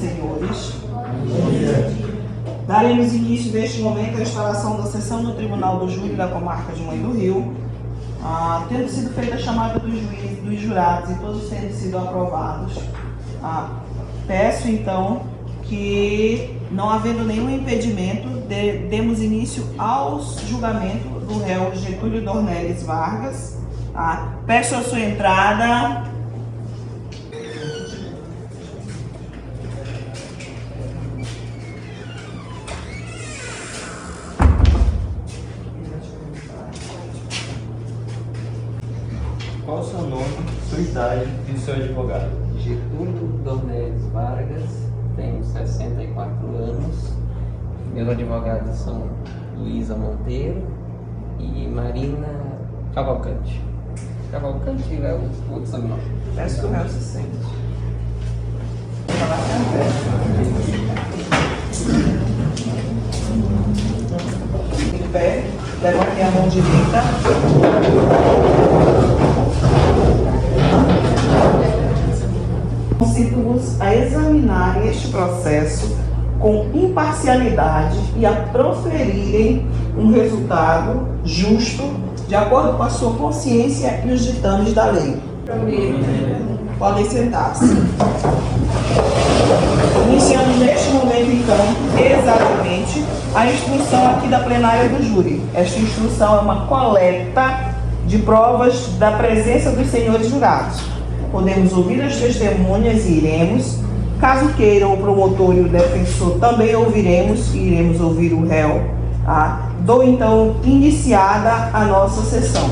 senhores. Daremos início neste momento à instalação da sessão no Tribunal do Júri da Comarca de Mãe do Rio. Tendo sido feita a chamada dos juízes, dos jurados e todos tendo sido aprovados, peço então que, não havendo nenhum impedimento, demos início ao julgamento do réu Getúlio Dornelles Vargas. Peço a sua entrada. Qual o seu nome, sua idade e o seu advogado? Getúlio Dornelles Vargas, tenho 64 anos. Meus advogados são Luísa Monteiro e Marina Cavalcante. Cavalcante é o outro sobrenome. Peço que o réu se sente. Em pé, levante a mão direita. Consigo-vos a examinarem este processo com imparcialidade e a proferirem um resultado justo, de acordo com a sua consciência e os ditames da lei. Podem sentar-se. Iniciando neste momento, então, exatamente a instrução aqui da plenária do júri. Esta instrução é uma coleta de provas da presença dos senhores jurados. Podemos ouvir as testemunhas e iremos. Caso queiram o promotor e o defensor, também ouviremos e iremos ouvir o réu. Dou então iniciada a nossa sessão.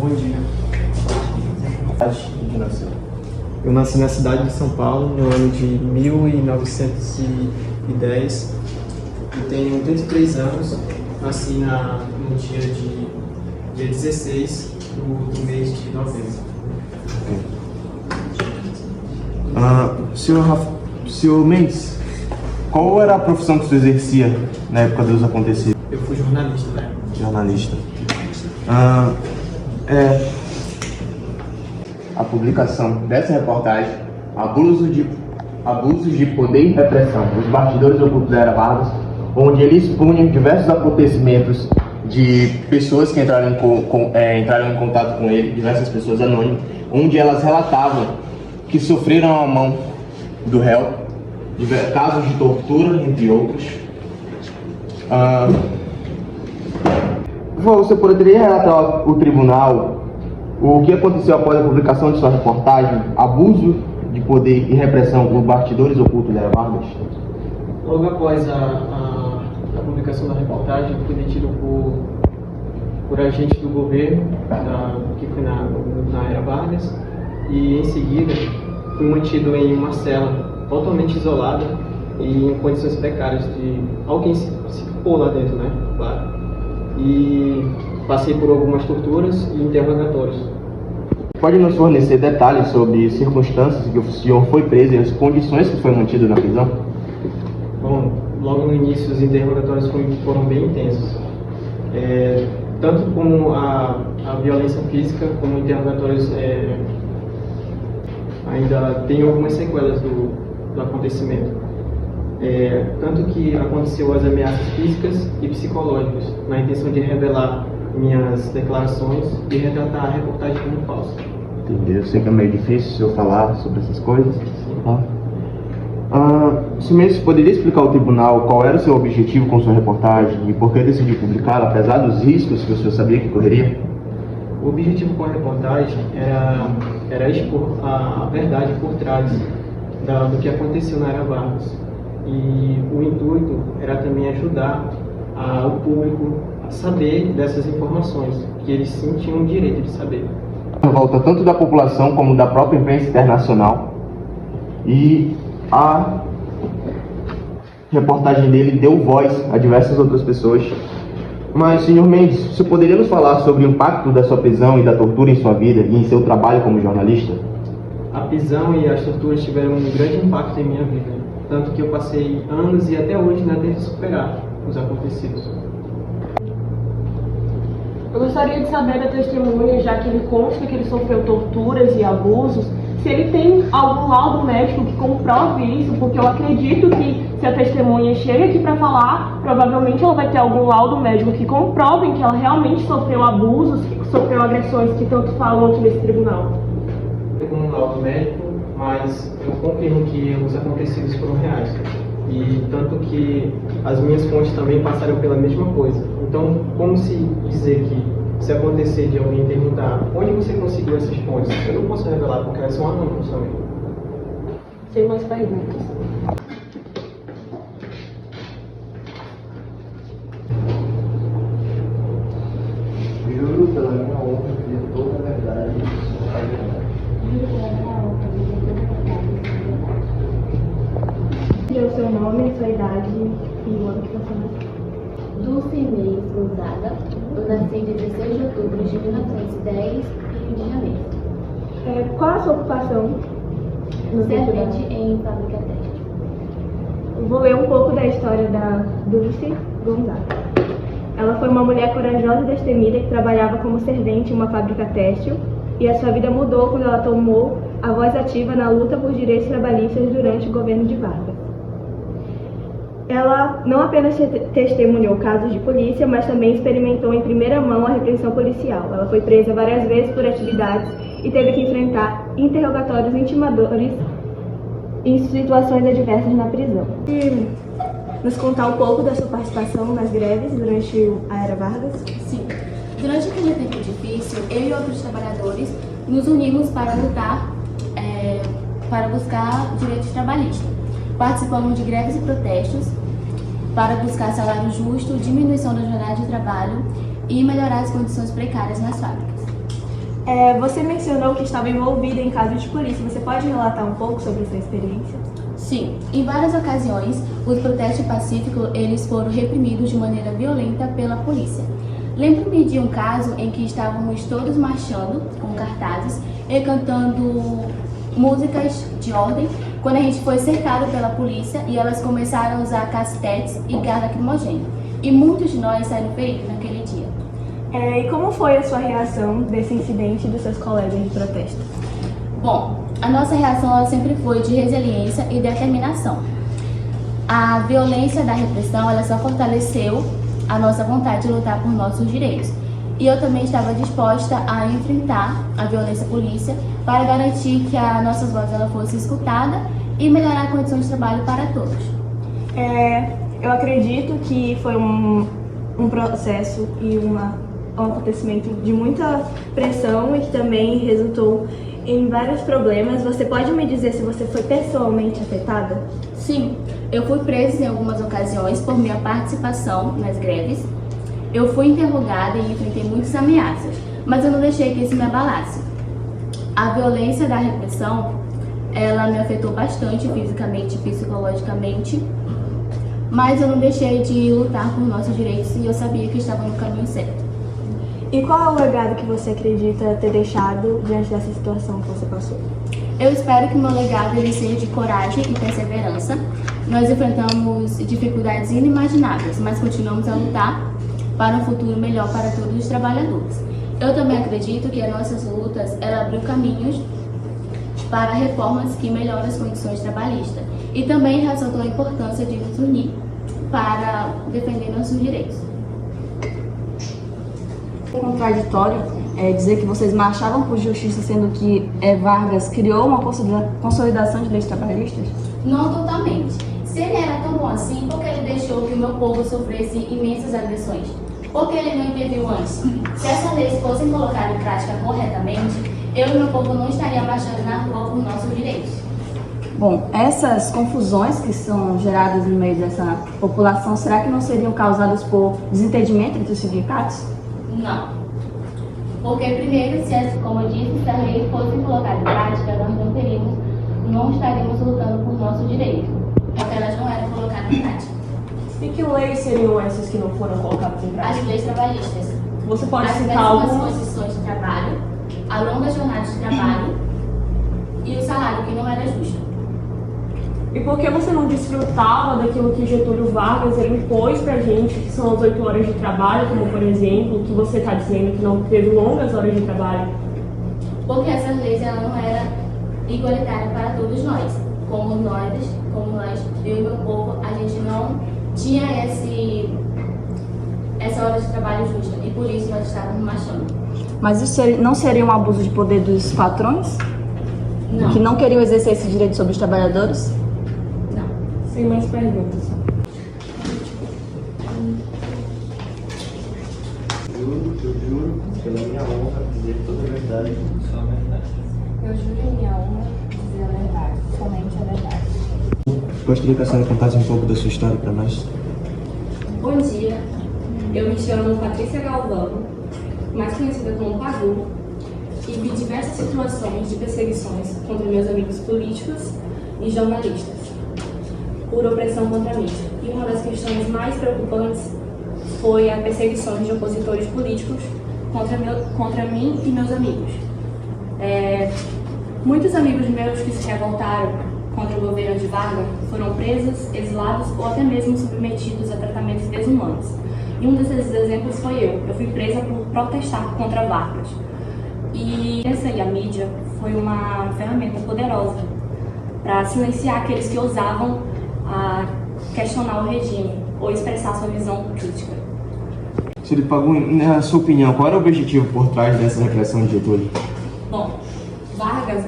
Bom dia. Onde nasceu? Eu nasci na cidade de São Paulo no ano de 1910 e tenho 83 anos. Nasci no dia 16 do mês de novembro. Senhor Mendes, qual era a profissão que você exercia na época dos acontecidos? Eu fui jornalista, né? Jornalista. A publicação dessa reportagem, abusos de poder e repressão, os bastidores ocultos da Era Vargas, onde ele expunha diversos acontecimentos de pessoas que entraram em contato com ele, diversas pessoas anônimas, onde elas relatavam que sofreram à mão do réu, casos de tortura, entre outros. Você poderia relatar ao tribunal o que aconteceu após a publicação de sua reportagem, abuso de poder e repressão por bastidores ocultos da Era Vargas? Logo após a publicação da reportagem, fui detido por agentes do governo, que foi na Era Vargas, e em seguida fui mantido em uma cela totalmente isolada e em condições precárias de alguém se pôr lá dentro, né? Claro. E passei por algumas torturas e interrogatórios. Pode nos fornecer detalhes sobre circunstâncias que o senhor foi preso e as condições que foi mantido na prisão? Bom, logo no início os interrogatórios foram bem intensos. Tanto como a violência física, como interrogatórios ainda tem algumas sequelas do acontecimento. Tanto que aconteceu as ameaças físicas e psicológicas, na intenção de revelar minhas declarações e retratar a reportagem como falsa. Entendi. Eu sei que é meio difícil o senhor falar sobre essas coisas. Senhor Mendes, poderia explicar ao tribunal qual era o seu objetivo com sua reportagem e por que decidiu publicá-la, apesar dos riscos que o senhor sabia que correria? O objetivo com a reportagem era expor a verdade por trás do que aconteceu na Era Vargas. E o intuito era também ajudar o público a saber dessas informações, que eles sim tinham o direito de saber. Revolta tanto da população como da própria imprensa internacional, e a reportagem dele deu voz a diversas outras pessoas. Mas, senhor Mendes, você poderia nos falar sobre o impacto da sua prisão e da tortura em sua vida e em seu trabalho como jornalista? A prisão e as torturas tiveram um grande impacto em minha vida, tanto que eu passei anos e até hoje ainda tento superar os acontecidos. Eu gostaria de saber da testemunha, já que ele consta que ele sofreu torturas e abusos, se ele tem algum laudo médico que comprove isso, porque eu acredito que se a testemunha chega aqui para falar, provavelmente ela vai ter algum laudo médico que comprove que ela realmente sofreu abusos, que sofreu agressões que tanto falam aqui nesse tribunal. Com um laudo médico, mas eu confirmo que os acontecidos foram reais. E tanto que as minhas fontes também passaram pela mesma coisa. Então, como se dizer que se acontecer de alguém perguntar onde você conseguiu essas fontes, eu não posso revelar porque elas são anônimas também. Sem mais perguntas. Juro pela minha honra dizer toda a verdade. O seu nome, sua idade e o ano que você nasceu. Dulce Inês Gonzaga. Eu nasci em 16 de outubro de 1910, Rio de Janeiro. Qual a sua ocupação? No Servente em fábrica têxtil. Vou ler um pouco da história da Dulce Gonzaga. Ela foi uma mulher corajosa e destemida que trabalhava como servente em uma fábrica têxtil e a sua vida mudou quando ela tomou a voz ativa na luta por direitos trabalhistas durante o governo de Vargas. Ela não apenas testemunhou casos de polícia, mas também experimentou em primeira mão a repressão policial. Ela foi presa várias vezes por atividades e teve que enfrentar interrogatórios intimadores em situações adversas na prisão. E nos contar um pouco da sua participação nas greves durante a Era Vargas? Sim. Durante aquele tempo difícil, eu e outros trabalhadores nos unimos para lutar, para buscar direitos trabalhistas. Participamos de greves e protestos para buscar salário justo, diminuição da jornada de trabalho e melhorar as condições precárias nas fábricas. Você mencionou que estava envolvida em casos de polícia. Você pode relatar um pouco sobre essa experiência? Sim, em várias ocasiões, os protestos pacíficos eles foram reprimidos de maneira violenta pela polícia. Lembro-me de um caso em que estávamos todos marchando com cartazes e cantando músicas de ordem, quando a gente foi cercado pela polícia e elas começaram a usar castetes e gás lacrimogêneo. E muitos de nós saíram feridos naquele dia. E como foi a sua reação desse incidente dos seus colegas de protesto? Bom, a nossa reação ela sempre foi de resiliência e determinação. A violência da repressão ela só fortaleceu a nossa vontade de lutar por nossos direitos. E eu também estava disposta a enfrentar a violência polícia para garantir que a nossa voz ela fosse escutada e melhorar condições de trabalho para todos. Eu acredito que foi um processo e um acontecimento de muita pressão e que também resultou em vários problemas. Você pode me dizer se você foi pessoalmente afetada? Sim, eu fui presa em algumas ocasiões por minha participação nas greves. Eu fui interrogada e enfrentei muitas ameaças, mas eu não deixei que isso me abalasse. A violência da repressão, ela me afetou bastante fisicamente e psicologicamente, mas eu não deixei de lutar por nossos direitos e eu sabia que estava no caminho certo. E qual é o legado que você acredita ter deixado diante dessa situação que você passou? Eu espero que o meu legado ele seja de coragem e perseverança. Nós enfrentamos dificuldades inimagináveis, mas continuamos a lutar para um futuro melhor para todos os trabalhadores. Eu também acredito que as nossas lutas ela abriu caminhos para reformas que melhoram as condições trabalhistas e também ressaltou a importância de nos unir para defender nossos direitos. É contraditório dizer que vocês marchavam por justiça, sendo que Vargas criou uma consolidação de leis trabalhistas? Não totalmente. Se ele era tão bom assim, por que ele deixou que o meu povo sofresse imensas agressões? Por que ele não interviu antes? Se essas leis fossem colocadas em prática corretamente, eu e meu povo não estaria marchando na rua por nossos direitos. Bom, essas confusões que são geradas no meio dessa população, será que não seriam causadas por desentendimento entre os sindicatos? Não. Porque primeiro, como eu disse, se as leis fossem colocadas em prática, nós não estaríamos lutando por nosso direito, porque elas não eram colocadas em prática. E que leis seriam essas que não foram colocadas em prática? As leis trabalhistas. Você pode as citar péssimas algumas? condições de trabalho, a longa jornada de trabalho e o salário que não era justo. E por que você não desfrutava daquilo que Getúlio Vargas ele impôs pra gente, que são as 8 horas de trabalho, como por exemplo, que você está dizendo que não teve longas horas de trabalho? Porque essas leis ela não era igualitária para todos nós. Como nós, eu e meu povo, a gente não tinha essa hora de trabalho justa. E por isso nós estávamos marchando. Mas isso não seria um abuso de poder dos patrões? Não. Que não queriam exercer esse direito sobre os trabalhadores? Não. Sem mais perguntas. Eu juro, pela minha honra, dizer toda a verdade. Só a verdade. Eu juro em minha honra dizer a verdade, somente a verdade. Gostaria que a senhora contasse um pouco da sua história para nós. Bom dia, eu me chamo Patrícia Galvão, mais conhecida como Pagu, e vi diversas situações de perseguições contra meus amigos políticos e jornalistas, por opressão contra mim. E uma das questões mais preocupantes foi a perseguição de opositores políticos contra mim e meus amigos. Muitos amigos meus que se revoltaram contra o governo de Vargas foram presos, exilados ou até mesmo submetidos a tratamentos desumanos. E um desses exemplos foi eu. Eu fui presa por protestar contra Vargas. E a mídia foi uma ferramenta poderosa para silenciar aqueles que ousavam questionar o regime ou expressar sua visão crítica. Senhor Pagu, na sua opinião, qual era o objetivo por trás dessa repressão de Getúlio? Bom, Vargas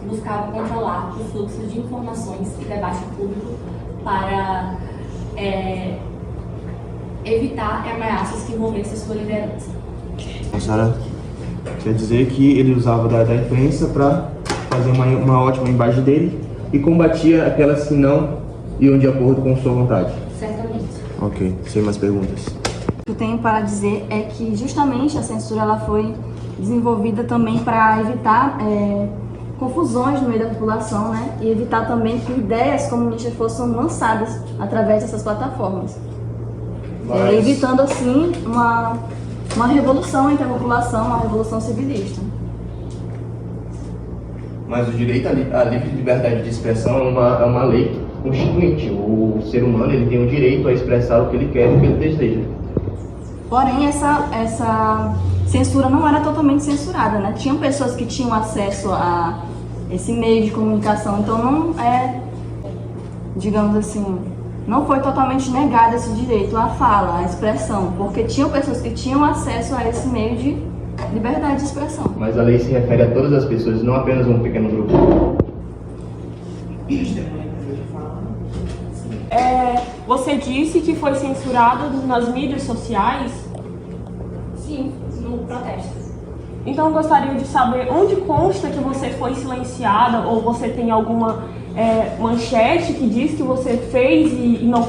buscava controlar o fluxo de informações e debate público para evitar ameaças que envolvessem sua liderança. A senhora quer dizer que ele usava da imprensa para fazer uma ótima imagem dele e combatia aquelas que não iam de acordo com sua vontade? Certamente. Ok, sem mais perguntas. O que eu tenho para dizer é que justamente a censura ela foi desenvolvida também para evitar confusões no meio da população, né? E evitar também que ideias comunistas fossem lançadas através dessas plataformas. Evitando assim uma revolução entre a população, uma revolução civilista. Mas o direito à livre liberdade de expressão é uma lei constituinte. O ser humano ele tem o direito a expressar o que ele quer, o que ele deseja. Porém, essa censura não era totalmente censurada, né? Tinham pessoas que tinham acesso a esse meio de comunicação, então não digamos assim, não foi totalmente negado esse direito à fala, à expressão, porque tinham pessoas que tinham acesso a esse meio de liberdade de expressão. Mas a lei se refere a todas as pessoas, não apenas a um pequeno grupo. Você disse que foi censurado nas mídias sociais? Sim, no protesto. Então eu gostaria de saber onde consta que você foi silenciada ou você tem alguma manchete que diz que você fez e não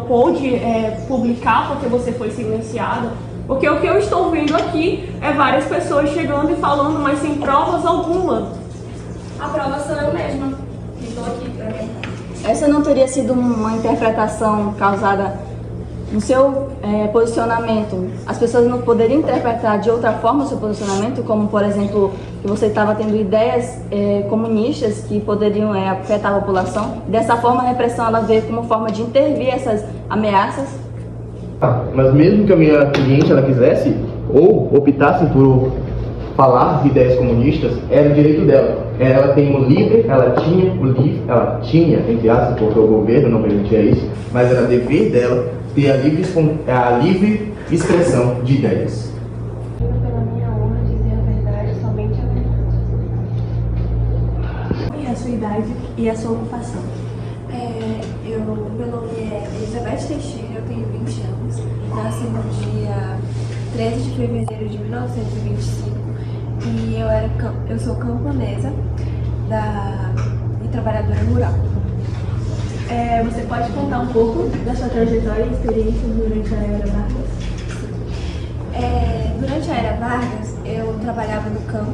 pôde publicar porque você foi silenciada? Porque o que eu estou vendo aqui é várias pessoas chegando e falando, mas sem provas alguma. A prova sou eu mesma, que estou aqui para mim. Essa não teria sido uma interpretação causada no seu posicionamento? As pessoas não poderiam interpretar de outra forma o seu posicionamento, como, por exemplo, que você estava tendo ideias comunistas que poderiam afetar a população? Dessa forma, a repressão ela veio como forma de intervir essas ameaças? Mas mesmo que a minha cliente ela quisesse ou optasse por falar de ideias comunistas, era o direito dela. Ela tem ela tinha, entre aspas, porque o governo não permitia isso, mas era dever dela ter a livre expressão de ideias. Juro pela minha honra dizer a verdade, somente a verdade. E a sua idade e a sua ocupação? Meu nome é Elizabeth Teixeira, eu tenho 20 anos. Nasci no dia 13 de fevereiro de 1925 e eu sou camponesa e trabalhadora rural. Você pode contar um pouco da sua trajetória e experiência durante a Era Vargas? Durante a Era Vargas, eu trabalhava no campo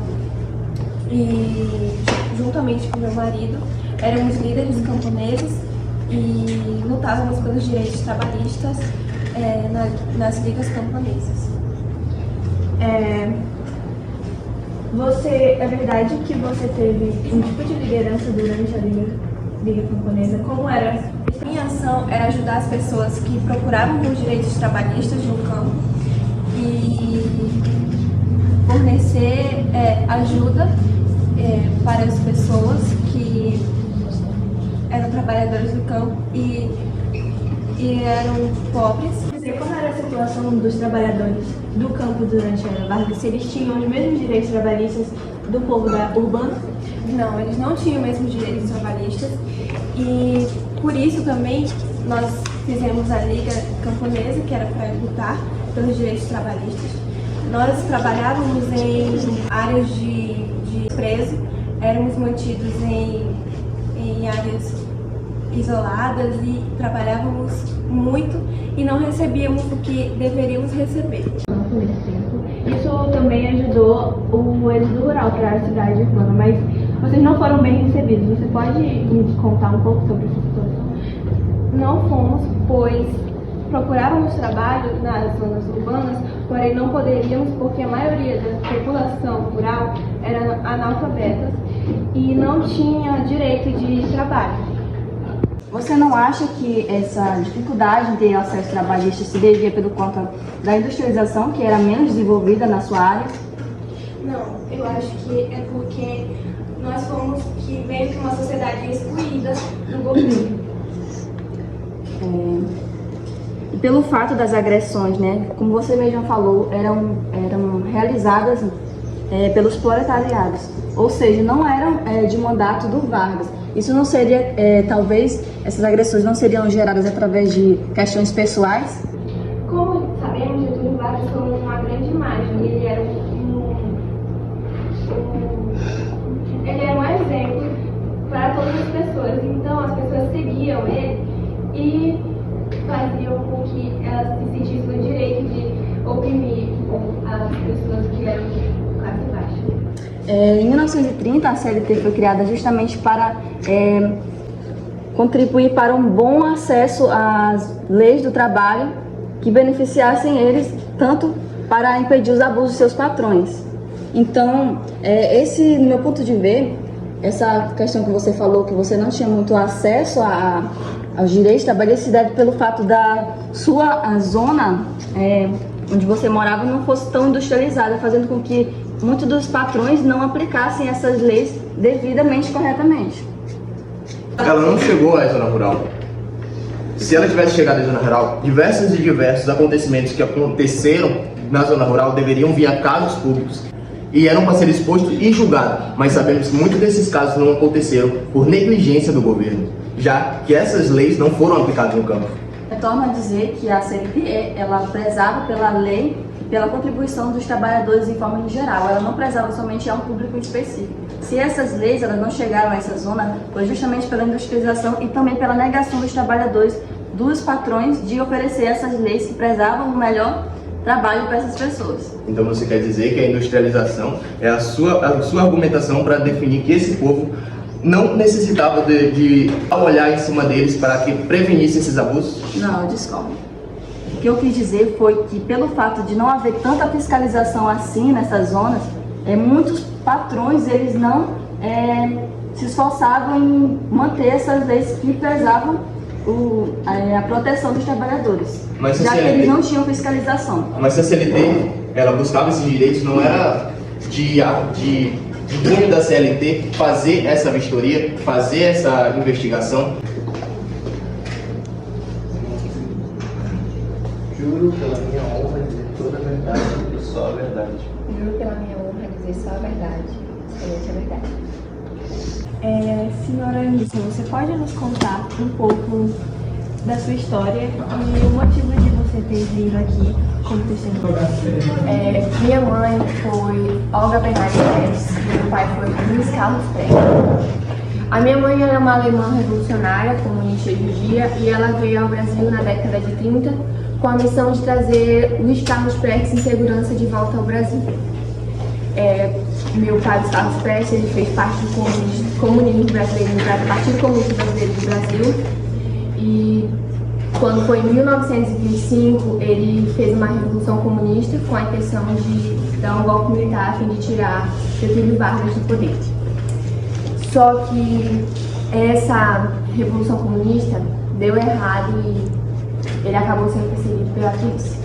e, juntamente com meu marido, éramos líderes camponeses e lutávamos pelos direitos trabalhistas nas ligas camponesas. É verdade que você teve um tipo de liderança durante a Liga Liga Camponesa, como era? Minha ação era ajudar as pessoas que procuravam por direitos trabalhistas no campo e fornecer ajuda para as pessoas que eram trabalhadores do campo e eram pobres. Como era a situação dos trabalhadores do campo durante a Era Vargas? Se eles tinham os mesmos direitos trabalhistas do povo urbano? Não, eles não tinham os mesmos direitos trabalhistas e por isso também nós fizemos a Liga Camponesa, que era para lutar pelos direitos trabalhistas. Nós trabalhávamos em áreas de preso, éramos mantidos em áreas isoladas e trabalhávamos muito e não recebíamos o que deveríamos receber. Isso também ajudou o êxodo rural para a cidade urbana, mas vocês não foram bem recebidos. Você pode nos contar um pouco sobre essa situação? Não fomos, pois procurávamos trabalho nas zonas urbanas, porém não poderíamos porque a maioria da população rural era analfabeta e não tinha direito de trabalho. Você não acha que essa dificuldade de ter acesso trabalhista se devia pelo conta da industrialização, que era menos desenvolvida na sua área? Não, eu acho que é porque nós fomos meio que uma sociedade excluída do governo. E pelo fato das agressões, né, como você mesmo falou, eram realizadas pelos proletariados, ou seja, não eram de mandato do Vargas. Isso não seria, talvez, essas agressões não seriam geradas através de questões pessoais? Como sabemos, Getúlio Vargas foi uma grande imagem. Ele era um exemplo para todas as pessoas. Então, as pessoas seguiam ele e faziam com que elas se sentissem no direito de oprimir as pessoas que eram de classe baixa. Em 1930, a CLT foi criada justamente para contribuir para um bom acesso às leis do trabalho que beneficiassem eles, tanto para impedir os abusos de seus patrões. Então, no meu ponto de ver, essa questão que você falou, que você não tinha muito acesso aos direitos trabalhistas, se deve pelo fato da sua zona onde você morava não fosse tão industrializada, fazendo com que muitos dos patrões não aplicassem essas leis devidamente, corretamente. Ela não chegou à zona rural. Se ela tivesse chegado à zona rural, diversos acontecimentos que aconteceram na zona rural deveriam vir a casos públicos e eram para ser expostos e julgados, mas sabemos que muitos desses casos não aconteceram por negligência do governo, já que essas leis não foram aplicadas no campo. Retorno a dizer que a CLT, ela prezava pela lei e pela contribuição dos trabalhadores em forma geral, ela não prezava somente a um público específico. Se essas leis elas não chegaram a essa zona, foi justamente pela industrialização e também pela negação dos trabalhadores, dos patrões, de oferecer essas leis que prezavam o melhor trabalho para essas pessoas. Então você quer dizer que a industrialização é a sua argumentação para definir que esse povo não necessitava de olhar em cima deles para que prevenisse esses abusos? Não, eu discordo. O que eu quis dizer foi que pelo fato de não haver tanta fiscalização assim nessas zonas, muitos patrões eles não se esforçavam em manter essas leis que prezavam a proteção dos trabalhadores, já que eles não tinham fiscalização. Mas se a CLT ela buscava esses direitos, não era de cunho da CLT fazer essa vistoria, fazer essa investigação? Juro pela minha honra dizer toda a verdade e só a verdade. Juro pela minha honra dizer só a verdade, somente a verdade. Senhora Anícia, você pode nos contar um pouco da sua história e o motivo de você ter vindo aqui como testemunha? Minha mãe foi Olga Bernardes Pérez e meu pai foi Luiz Carlos Pérez. A minha mãe era uma alemã revolucionária, comunista judia, e ela veio ao Brasil na década de 30 com a missão de trazer Luiz Carlos Prestes em segurança de volta ao Brasil. Meu pai, Luiz Carlos Prestes, ele fez parte do comunismo brasileiro, do Partido Comunista Brasileiro do Brasil, e quando foi em 1925, ele fez uma revolução comunista com a intenção de dar um golpe militar a fim de tirar Getúlio Vargas do poder. Só que Essa Revolução Comunista deu errado e ele acabou sendo perseguido pela polícia.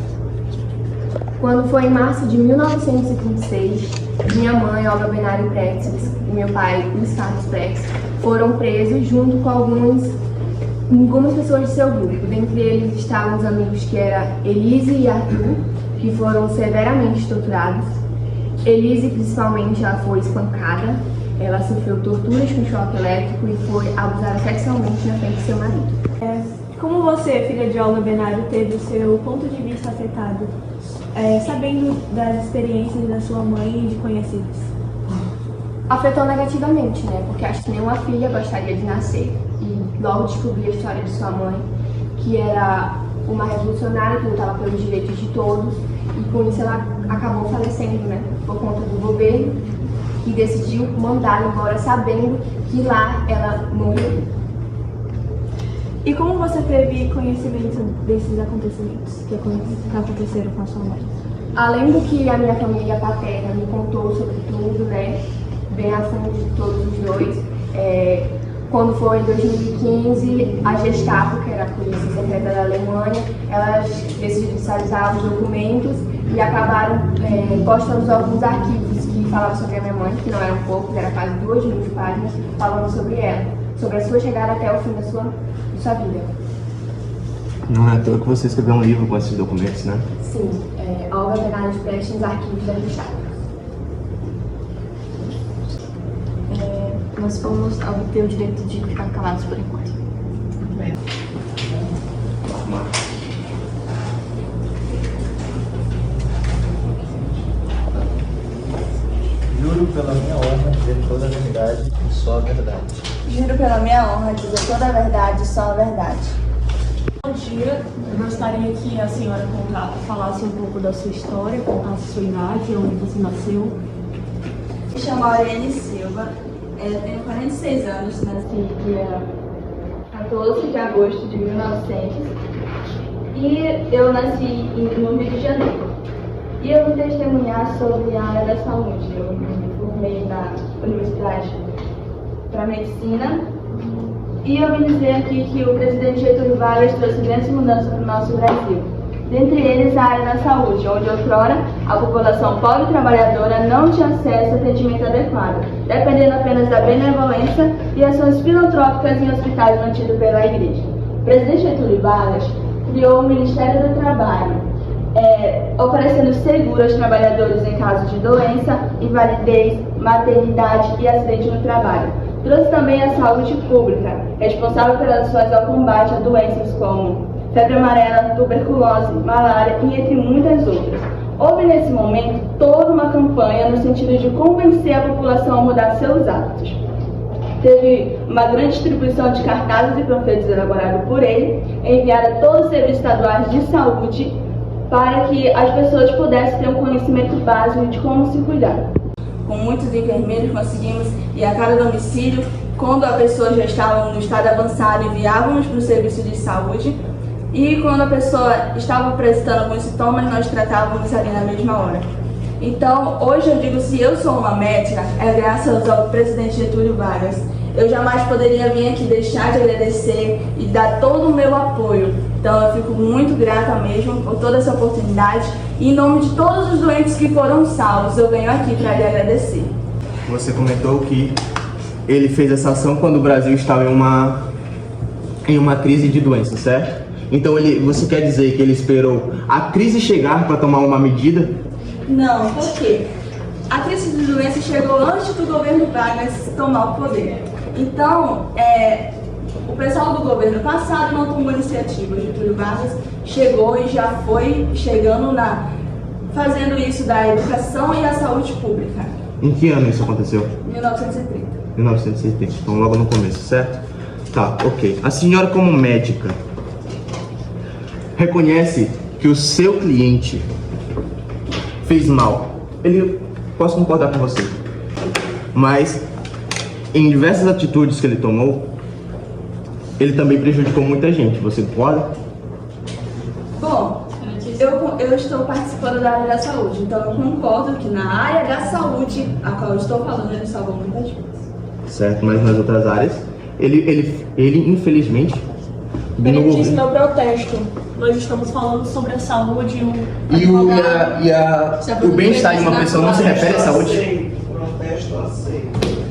Quando foi em março de 1926, minha mãe, Olga Benário Prex, e meu pai, Luiz Carlos Prex, foram presos junto com algumas pessoas de seu grupo. Dentre eles estavam os amigos que eram Elise e Arthur, que foram severamente torturados. Elise, principalmente, ela foi espancada, ela sofreu torturas com choque elétrico e foi abusada sexualmente na frente de seu marido. Como você, filha de Olga Benário, teve o seu ponto de vista afetado, sabendo das experiências da sua mãe e de conhecidos? Afetou negativamente, né? Porque acho que nenhuma filha gostaria de nascer e logo descobri a história de sua mãe, que era uma revolucionária que lutava pelos direitos de todos, e com isso ela acabou falecendo, né? Por conta do governo, que decidiu mandá-la embora sabendo que lá ela morreria. E como você teve conhecimento desses acontecimentos que aconteceram com a sua mãe? Além do que a minha família paterna me contou sobre tudo, né? Bem a fundo de todos os dois. Quando foi em 2015, a Gestapo, que era a polícia secreta da Alemanha, elas decidiram digitalizar os documentos e acabaram postando alguns arquivos que falavam sobre a minha mãe, que não eram poucos, era quase 2.000 páginas, falando sobre ela, sobre a sua chegada até o fim da sua vida. Não é à toa que você escreveu um livro com esses documentos, né? Sim, Olga Benário Prex nos arquivos da Gestapo. Nós fomos obter o direito de ficar calados por enquanto. Juro pela minha honra dizer toda a verdade e só a verdade. Juro pela minha honra dizer toda a verdade e só a verdade. Bom dia, eu gostaria que a senhora falasse um pouco da sua história, contasse sua idade, onde você nasceu. Me chamo Aureliane Silva, eu tenho 46 anos, nasci dia 14 de agosto de 1900 e eu nasci no Rio de Janeiro. E eu vim testemunhar sobre a área da saúde. Eu me formei na Universidade para Medicina e eu vim dizer aqui que o presidente Getúlio Vargas trouxe grandes mudanças para o nosso Brasil. Dentre eles, a área da saúde, onde outrora a população pobre e trabalhadora não tinha acesso a atendimento adequado, dependendo apenas da benevolência e ações filantrópicas em hospitais mantidos pela Igreja. O presidente Getúlio Vargas criou o Ministério do Trabalho, oferecendo seguro aos trabalhadores em caso de doença, invalidez, maternidade e acidente no trabalho. Trouxe também a saúde pública, responsável pelas ações ao combate a doenças como febre amarela, tuberculose, malária e entre muitas outras. Houve nesse momento toda uma campanha no sentido de convencer a população a mudar seus hábitos. Teve uma grande distribuição de cartazes e panfletos elaborados por ele, enviado a todos os serviços estaduais de saúde para que as pessoas pudessem ter um conhecimento básico de como se cuidar. Com muitos enfermeiros conseguimos ir a cada domicílio, quando a pessoa já estava no estado avançado, enviávamos para o serviço de saúde. E quando a pessoa estava apresentando alguns sintomas, nós tratávamos ali na mesma hora. Então, hoje eu digo, se eu sou uma médica, é graças ao presidente Getúlio Vargas. Eu jamais poderia vir aqui deixar de agradecer e dar todo o meu apoio. Então, eu fico muito grata mesmo por toda essa oportunidade. E em nome de todos os doentes que foram salvos, eu venho aqui para lhe agradecer. Você comentou que ele fez essa ação quando o Brasil estava em uma crise de doença, certo? Então você quer dizer que ele esperou a crise chegar para tomar uma medida? Não, por quê? A crise de doença chegou antes do governo Vargas tomar o poder. Então, o pessoal do governo passado não tomou iniciativa. Getúlio Vargas chegou e já foi chegando fazendo isso da educação e a saúde pública. Em que ano isso aconteceu? 1930. 1970, então logo no começo, certo? Tá, ok. A senhora, como médica, reconhece que o seu cliente fez mal. Posso concordar com você, mas em diversas atitudes que ele tomou, ele também prejudicou muita gente. Você concorda? Bom, eu estou participando da área da saúde, então eu concordo que na área da saúde, a qual eu estou falando, ele salvou muitas vidas. Certo, mas nas outras áreas? ele infelizmente... Ele disse meu protesto. Nós estamos falando sobre a saúde o bem-estar de uma pessoa não se refere à saúde? O protesto aceito.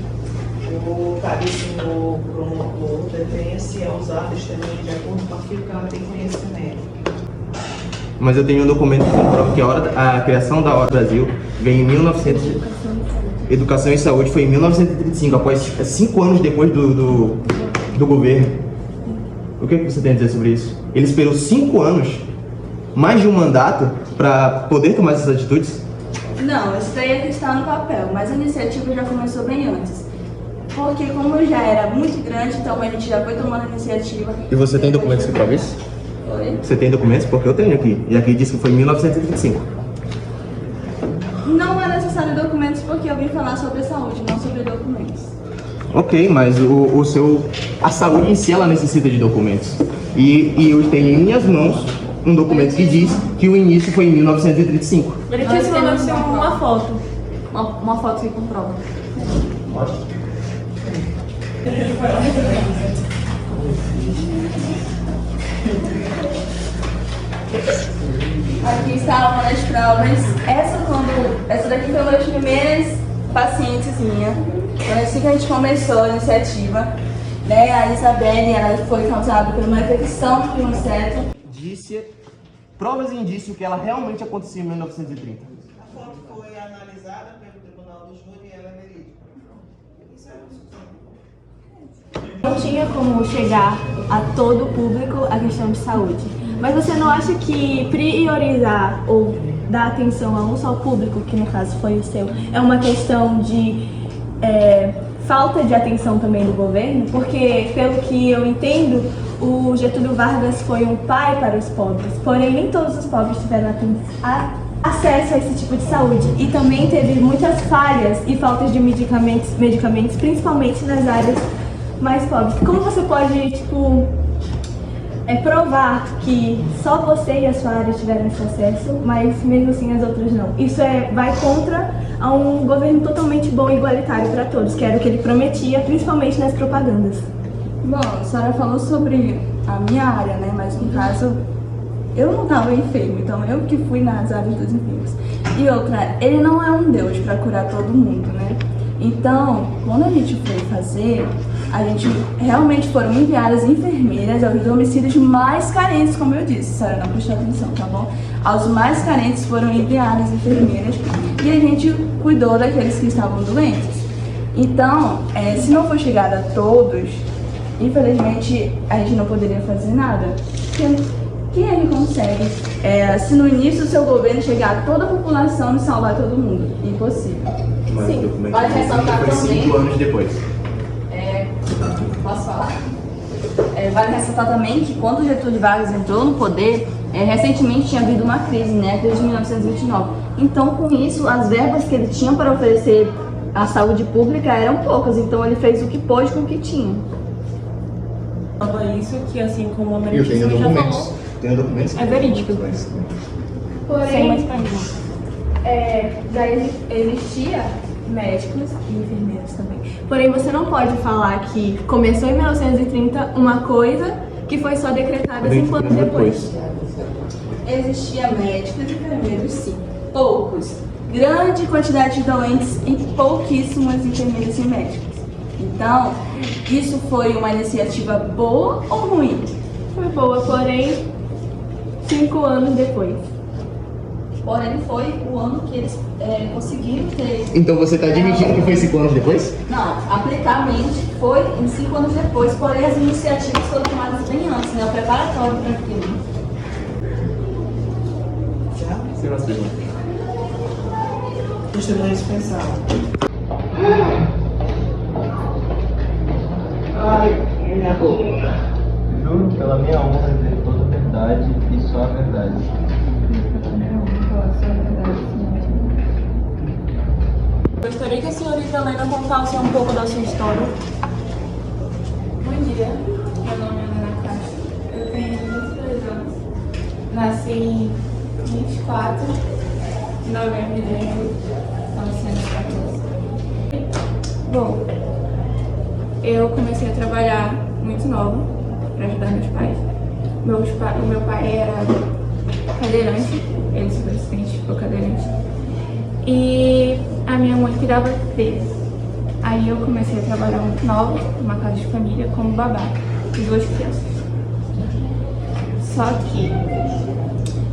O caríssimo promotor detém-se a usar testemunho de acordo com aquilo que ela tem conhecimento. Mas eu tenho um documento que comprova que a criação da Hora do Brasil veio em 1900. Educação e Saúde foi em 1935, após 5 anos depois do governo. O que você tem a dizer sobre isso? Ele esperou 5 anos, mais de um mandato, para poder tomar essas atitudes? Não, isso daí é que está no papel, mas a iniciativa já começou bem antes. Porque como já era muito grande, então a gente já foi tomando a iniciativa. E você tem documentos que provam isso? Oi? Você tem documentos? Porque eu tenho aqui. E aqui diz que foi em 1935. Não é necessário documentos porque eu vim falar sobre saúde, não sobre documentos. Ok, mas a saúde em si ela necessita de documentos. E eu tenho em minhas mãos um documento que diz que o início foi em 1935. Ele disse que nós temos uma foto. Uma foto que comprova. Aqui está uma das provas. Essa daqui foi uma das primeiras pacientes minha. Assim que a gente começou a iniciativa, né, a Isabelle, ela foi causada por uma infecção de um inseto. Disse provas e indícios que ela realmente aconteceu em 1930. A foto foi analisada pelo Tribunal do Júri e ela é verídica. Isso é um... Não tinha como chegar a todo o público a questão de saúde. Mas você não acha que priorizar ou dar atenção a um só público, que no caso foi o seu, é uma questão de falta de atenção também do governo? Porque, pelo que eu entendo, o Getúlio Vargas foi um pai para os pobres, porém nem todos os pobres tiveram acesso a esse tipo de saúde. E também teve muitas falhas e faltas de medicamentos, principalmente nas áreas mais pobres. Como você pode, provar que só você e a sua área tiveram esse acesso, mas mesmo assim as outras não? Isso vai contra a um governo totalmente bom e igualitário para todos, que era o que ele prometia, principalmente nas propagandas. Bom, a senhora falou sobre a minha área, né? Mas no caso, eu não estava enfermo, então eu que fui nas áreas dos enfermos. E outra, ele não é um Deus para curar todo mundo, né? Então, quando a gente foi fazer, a gente realmente foram enviadas enfermeiras aos domicílios mais carentes, como eu disse, a senhora não prestou atenção, tá bom? Aos mais carentes foram enviadas enfermeiras e a gente cuidou daqueles que estavam doentes. Então, se não for chegada a todos, infelizmente a gente não poderia fazer nada. Quem é que consegue, se no início do seu governo chegar a toda a população e salvar todo mundo? Impossível. Mas sim, o documento vale ressaltar foi também. 5 anos depois. Posso falar? Vale ressaltar também que quando o Getúlio Vargas entrou no poder, recentemente tinha havido uma crise, né, a crise de 1929. Então, com isso, as verbas que ele tinha para oferecer à saúde pública eram poucas, então ele fez o que pôde com o que tinha. Isso que, assim como a Eu Maria tenho já documentos. falou, Tenho documentos. é verídico. Sem mais Porém, perguntas. já existia médicos e enfermeiros também. Porém, você não pode falar que começou em 1930 uma coisa que foi só decretada 5 anos depois. Existia médicos e enfermeiros, sim. Poucos. Grande quantidade de doentes e pouquíssimas enfermeiras e médicos. Então, isso foi uma iniciativa boa ou ruim? Foi boa, porém, 5 anos depois. Porém, foi o ano que eles conseguiram ter... Então você está admitindo que foi 5 anos depois? Não, aplicamente foi em 5 anos depois, porém as iniciativas foram tomadas bem antes, né? O preparatório para aquilo. Sem mais perguntas. Testemunha dispensada. Minha boca. Juro pela minha honra dizer toda a verdade e só a verdade. Gostaria que a senhorita Helena contasse um pouco da sua história. Bom dia, meu nome é Ana Castro, eu tenho 23 anos. Nasci em 24 de novembro de 1914. Bom, eu comecei a trabalhar muito nova para ajudar meus pais. O meu pai era cadeirante, ele simplesmente ficou cadeirante. E a minha mãe cuidava dele. Aí eu comecei a trabalhar muito nova, numa casa de família, como babá de 2 crianças. Só que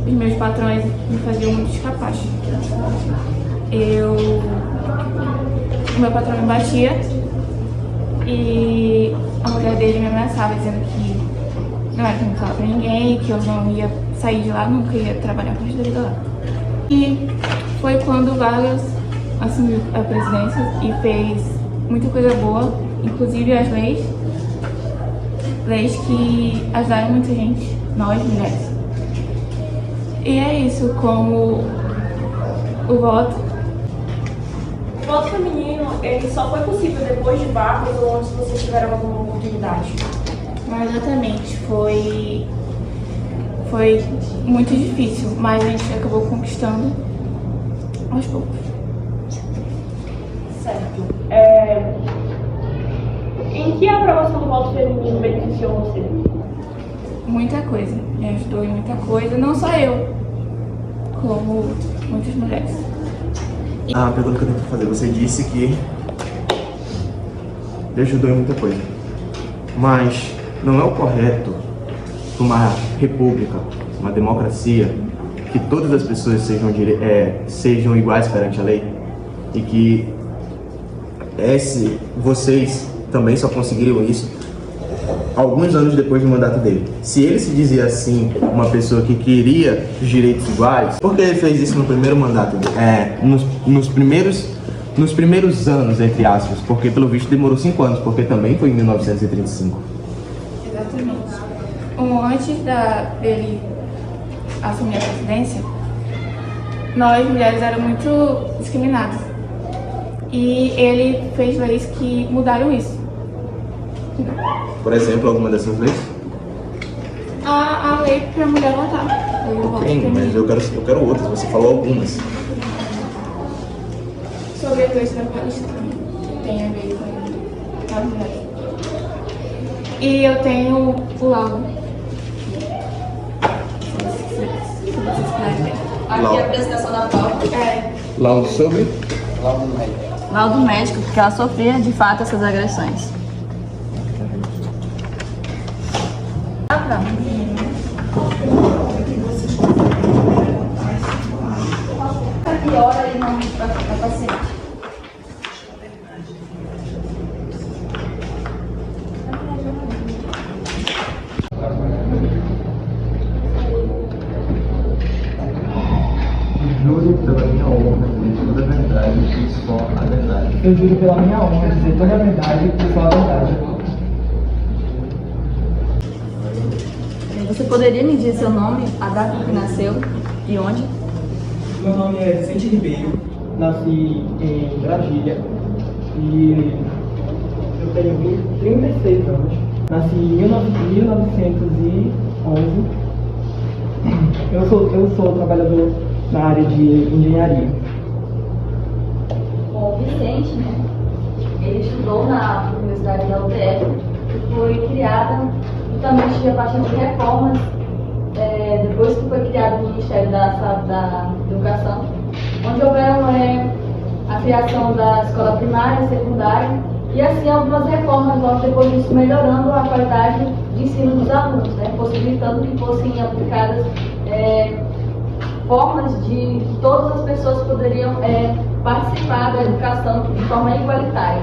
os meus patrões me faziam muito escapacho. O meu patrão me batia e a mulher dele me ameaçava, dizendo que não era pra me falar pra ninguém, que eu não ia sair de lá, nunca ia trabalhar com a vida lá. E foi quando o Vargas assumiu a presidência e fez muita coisa boa, inclusive as leis que ajudaram muita gente, nós mulheres. E é isso, como o voto. O voto feminino, ele só foi possível depois de Vargas ou antes vocês tiveram alguma oportunidade? Não, exatamente, foi muito difícil, mas a gente acabou conquistando aos poucos. Certo. Em que a aprovação do voto feminino beneficiou você? Muita coisa, me ajudou em muita coisa, não só eu, como muitas mulheres. A pergunta que eu tenho que fazer, você disse que ele ajudou em muita coisa, mas não é o correto numa república, uma democracia, que todas as pessoas sejam iguais perante a lei e que vocês também só conseguiram isso alguns anos depois do mandato dele. Se ele se dizia assim, uma pessoa que queria os direitos iguais, por que ele fez isso no primeiro mandato dele? Nos primeiros anos, entre aspas, porque pelo visto demorou 5 anos, porque também foi em 1935. Exatamente. Antes dele assumir a presidência, nós mulheres éramos muito discriminadas. E ele fez leis que mudaram isso. Por exemplo, alguma dessas leis? A lei para a mulher votar. Mas eu quero outras, você falou algumas. Sobre as leis trabalhistas também, que tem a ver com as mulheres. E eu tenho o laudo. Se vocês quiserem ver. Aqui é a apresentação da pauta. Laudo sobre? Laudo médico. Laudo médico, porque ela sofria de fato essas agressões. Piora e não para a paciente. Juro pela minha honra dizer toda a verdade e só a verdade. Eu juro pela minha honra dizer toda a verdade e só a verdade. Você poderia me dizer seu nome, a data que nasceu e onde? Meu nome é Vicente Ribeiro, nasci em Brasília e eu tenho 36 anos. Nasci em 1911. Eu sou trabalhador na área de engenharia. Bom, o Vicente, né? Ele estudou na Universidade da UTF e foi criada justamente a partir de reformas, depois que foi criado o Ministério da Educação, onde houveram a criação da escola primária e secundária e assim algumas reformas logo depois disso, melhorando a qualidade de ensino dos alunos, né? Possibilitando que fossem aplicadas formas de que todas as pessoas poderiam participar da educação de forma igualitária.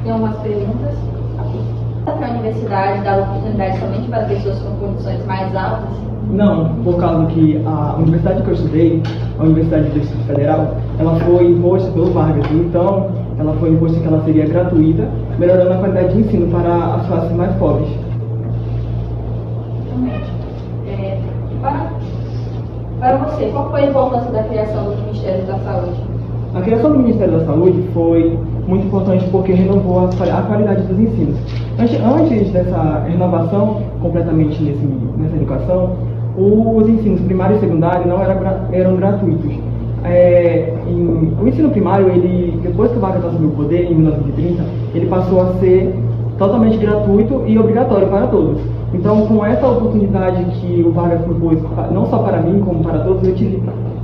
Tem algumas perguntas. A universidade dá oportunidade somente para pessoas com condições mais altas? Não, por causa que a universidade que eu estudei, a Universidade do Distrito Federal, ela foi imposta pelo Vargas, então ela foi imposta que ela seria gratuita, melhorando a qualidade de ensino para as classes mais pobres. Para você, qual foi a importância da criação do Ministério da Saúde? A criação do Ministério da Saúde foi muito importante porque renovou a qualidade dos ensinos. Antes dessa renovação completamente nessa educação, os ensinos primário e secundário não eram gratuitos. O O ensino primário, ele, depois que o Vargas assumiu o poder, em 1930, ele passou a ser totalmente gratuito e obrigatório para todos. Então, com essa oportunidade que o Vargas propôs, não só para mim, como para todos, eu tive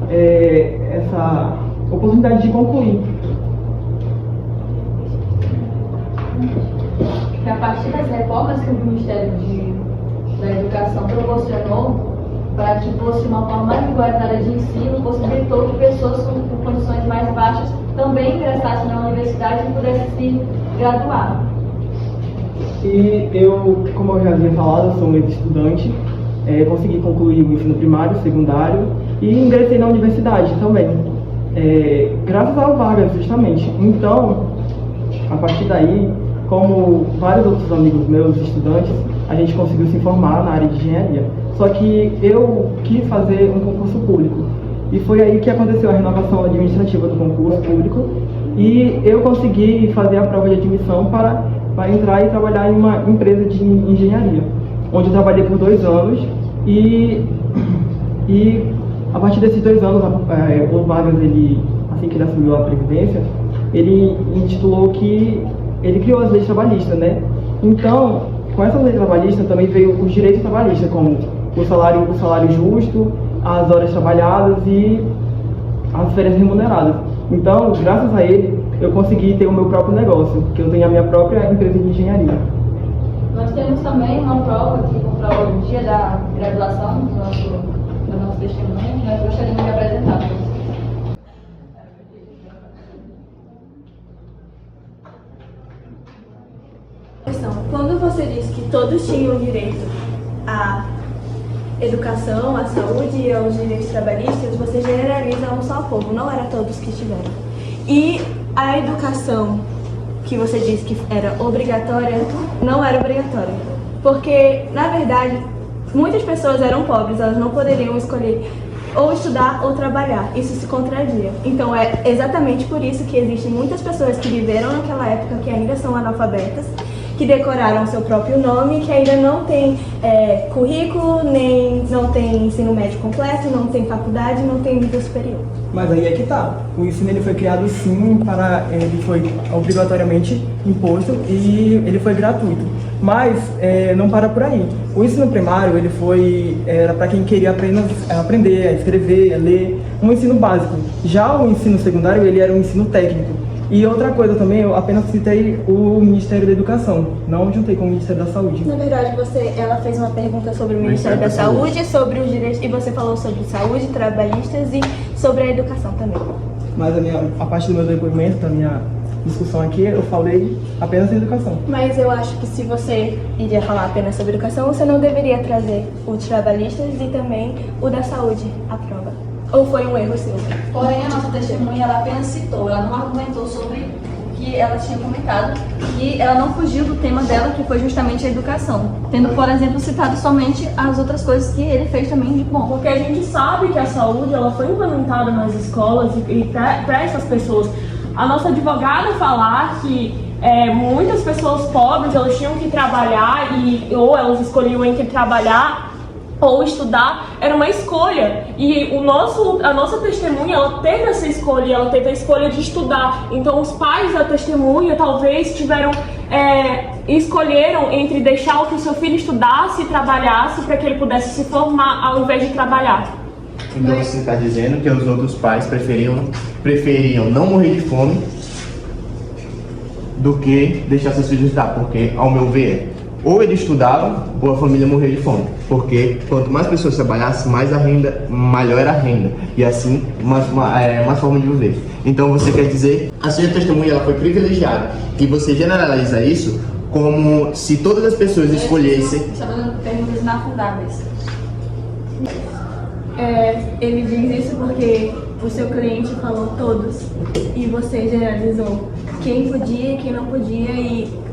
essa oportunidade de concluir. A partir das reformas que o Ministério da Educação proporcionou, para que fosse uma forma mais igualitária de ensino, possibilitou que pessoas com condições mais baixas também ingressassem na universidade e pudessem se graduar. E eu, como eu já havia falado, sou um ex-estudante, consegui concluir o ensino primário, secundário e ingressei na universidade também, graças ao Vargas, justamente. Então, a partir daí, como vários outros amigos meus, estudantes, a gente conseguiu se formar na área de engenharia. Só que eu quis fazer um concurso público. E foi aí que aconteceu a renovação administrativa do concurso público. E eu consegui fazer a prova de admissão para entrar e trabalhar em uma empresa de engenharia, onde eu trabalhei por 2 anos. E a partir desses 2 anos, o Vargas, assim que ele assumiu a presidência, ele intitulou que ele criou as leis trabalhistas, né? Então, com essas leis trabalhistas também veio os direitos trabalhistas, como o salário justo, as horas trabalhadas e as férias remuneradas. Então, graças a ele, eu consegui ter o meu próprio negócio, que eu tenho a minha própria empresa de engenharia. Nós temos também uma prova que comprova o dia da graduação do nosso testemunho, que nós gostaríamos de apresentar para vocês. Quando você diz que todos tinham direito à educação, à saúde e aos direitos trabalhistas, você generaliza um só povo, não era todos que tiveram. E a educação que você disse que era obrigatória, não era obrigatória. Porque, na verdade, muitas pessoas eram pobres, elas não poderiam escolher ou estudar ou trabalhar. Isso se contradia. Então é exatamente por isso que existem muitas pessoas que viveram naquela época que ainda são analfabetas, que decoraram seu próprio nome, que ainda não tem currículo, nem não tem ensino médio completo, não tem faculdade, não tem nível superior. Mas aí é que tá. O ensino ele foi criado sim ele foi obrigatoriamente imposto e ele foi gratuito. Mas não para por aí. O ensino primário era para quem queria apenas aprender a escrever, a ler, um ensino básico. Já o ensino secundário ele era um ensino técnico. E outra coisa também, eu apenas citei o Ministério da Educação, não juntei com o Ministério da Saúde. Na verdade, ela fez uma pergunta sobre o Ministério da Saúde, sobre os direitos, e você falou sobre saúde, trabalhistas e sobre a educação também. Mas a parte do meu depoimento, da minha discussão aqui, eu falei apenas em educação. Mas eu acho que se você iria falar apenas sobre educação, você não deveria trazer os trabalhistas e também o da saúde à prova. Ou foi um erro seu? Porém, a nossa testemunha, ela apenas citou, ela não argumentou sobre o que ela tinha comentado e ela não fugiu do tema dela, que foi justamente a educação, tendo, por exemplo, citado somente as outras coisas que ele fez também de bom. Porque a gente sabe que a saúde ela foi implementada nas escolas e para essas pessoas. A nossa advogada falar que muitas pessoas pobres elas tinham que trabalhar ou elas escolhiam entre trabalhar ou estudar, era uma escolha. E a nossa testemunha, ela teve essa escolha, ela teve a escolha de estudar. Então os pais da testemunha talvez escolheram entre deixar que o seu filho estudasse e trabalhasse para que ele pudesse se formar ao invés de trabalhar. Então você está dizendo que os outros pais preferiam não morrer de fome do que deixar seus filhos estudar, porque, ao meu ver, ou eles estudavam ou a família morria de fome, porque quanto mais pessoas trabalhassem, maior era a renda, e assim mais forma de viver. Então você quer dizer, a sua testemunha ela foi privilegiada, e você generaliza isso como se todas as pessoas escolhessem... Está dando perguntas inafundáveis. Ele diz isso porque o seu cliente falou todos, e você generalizou quem podia e quem não podia, e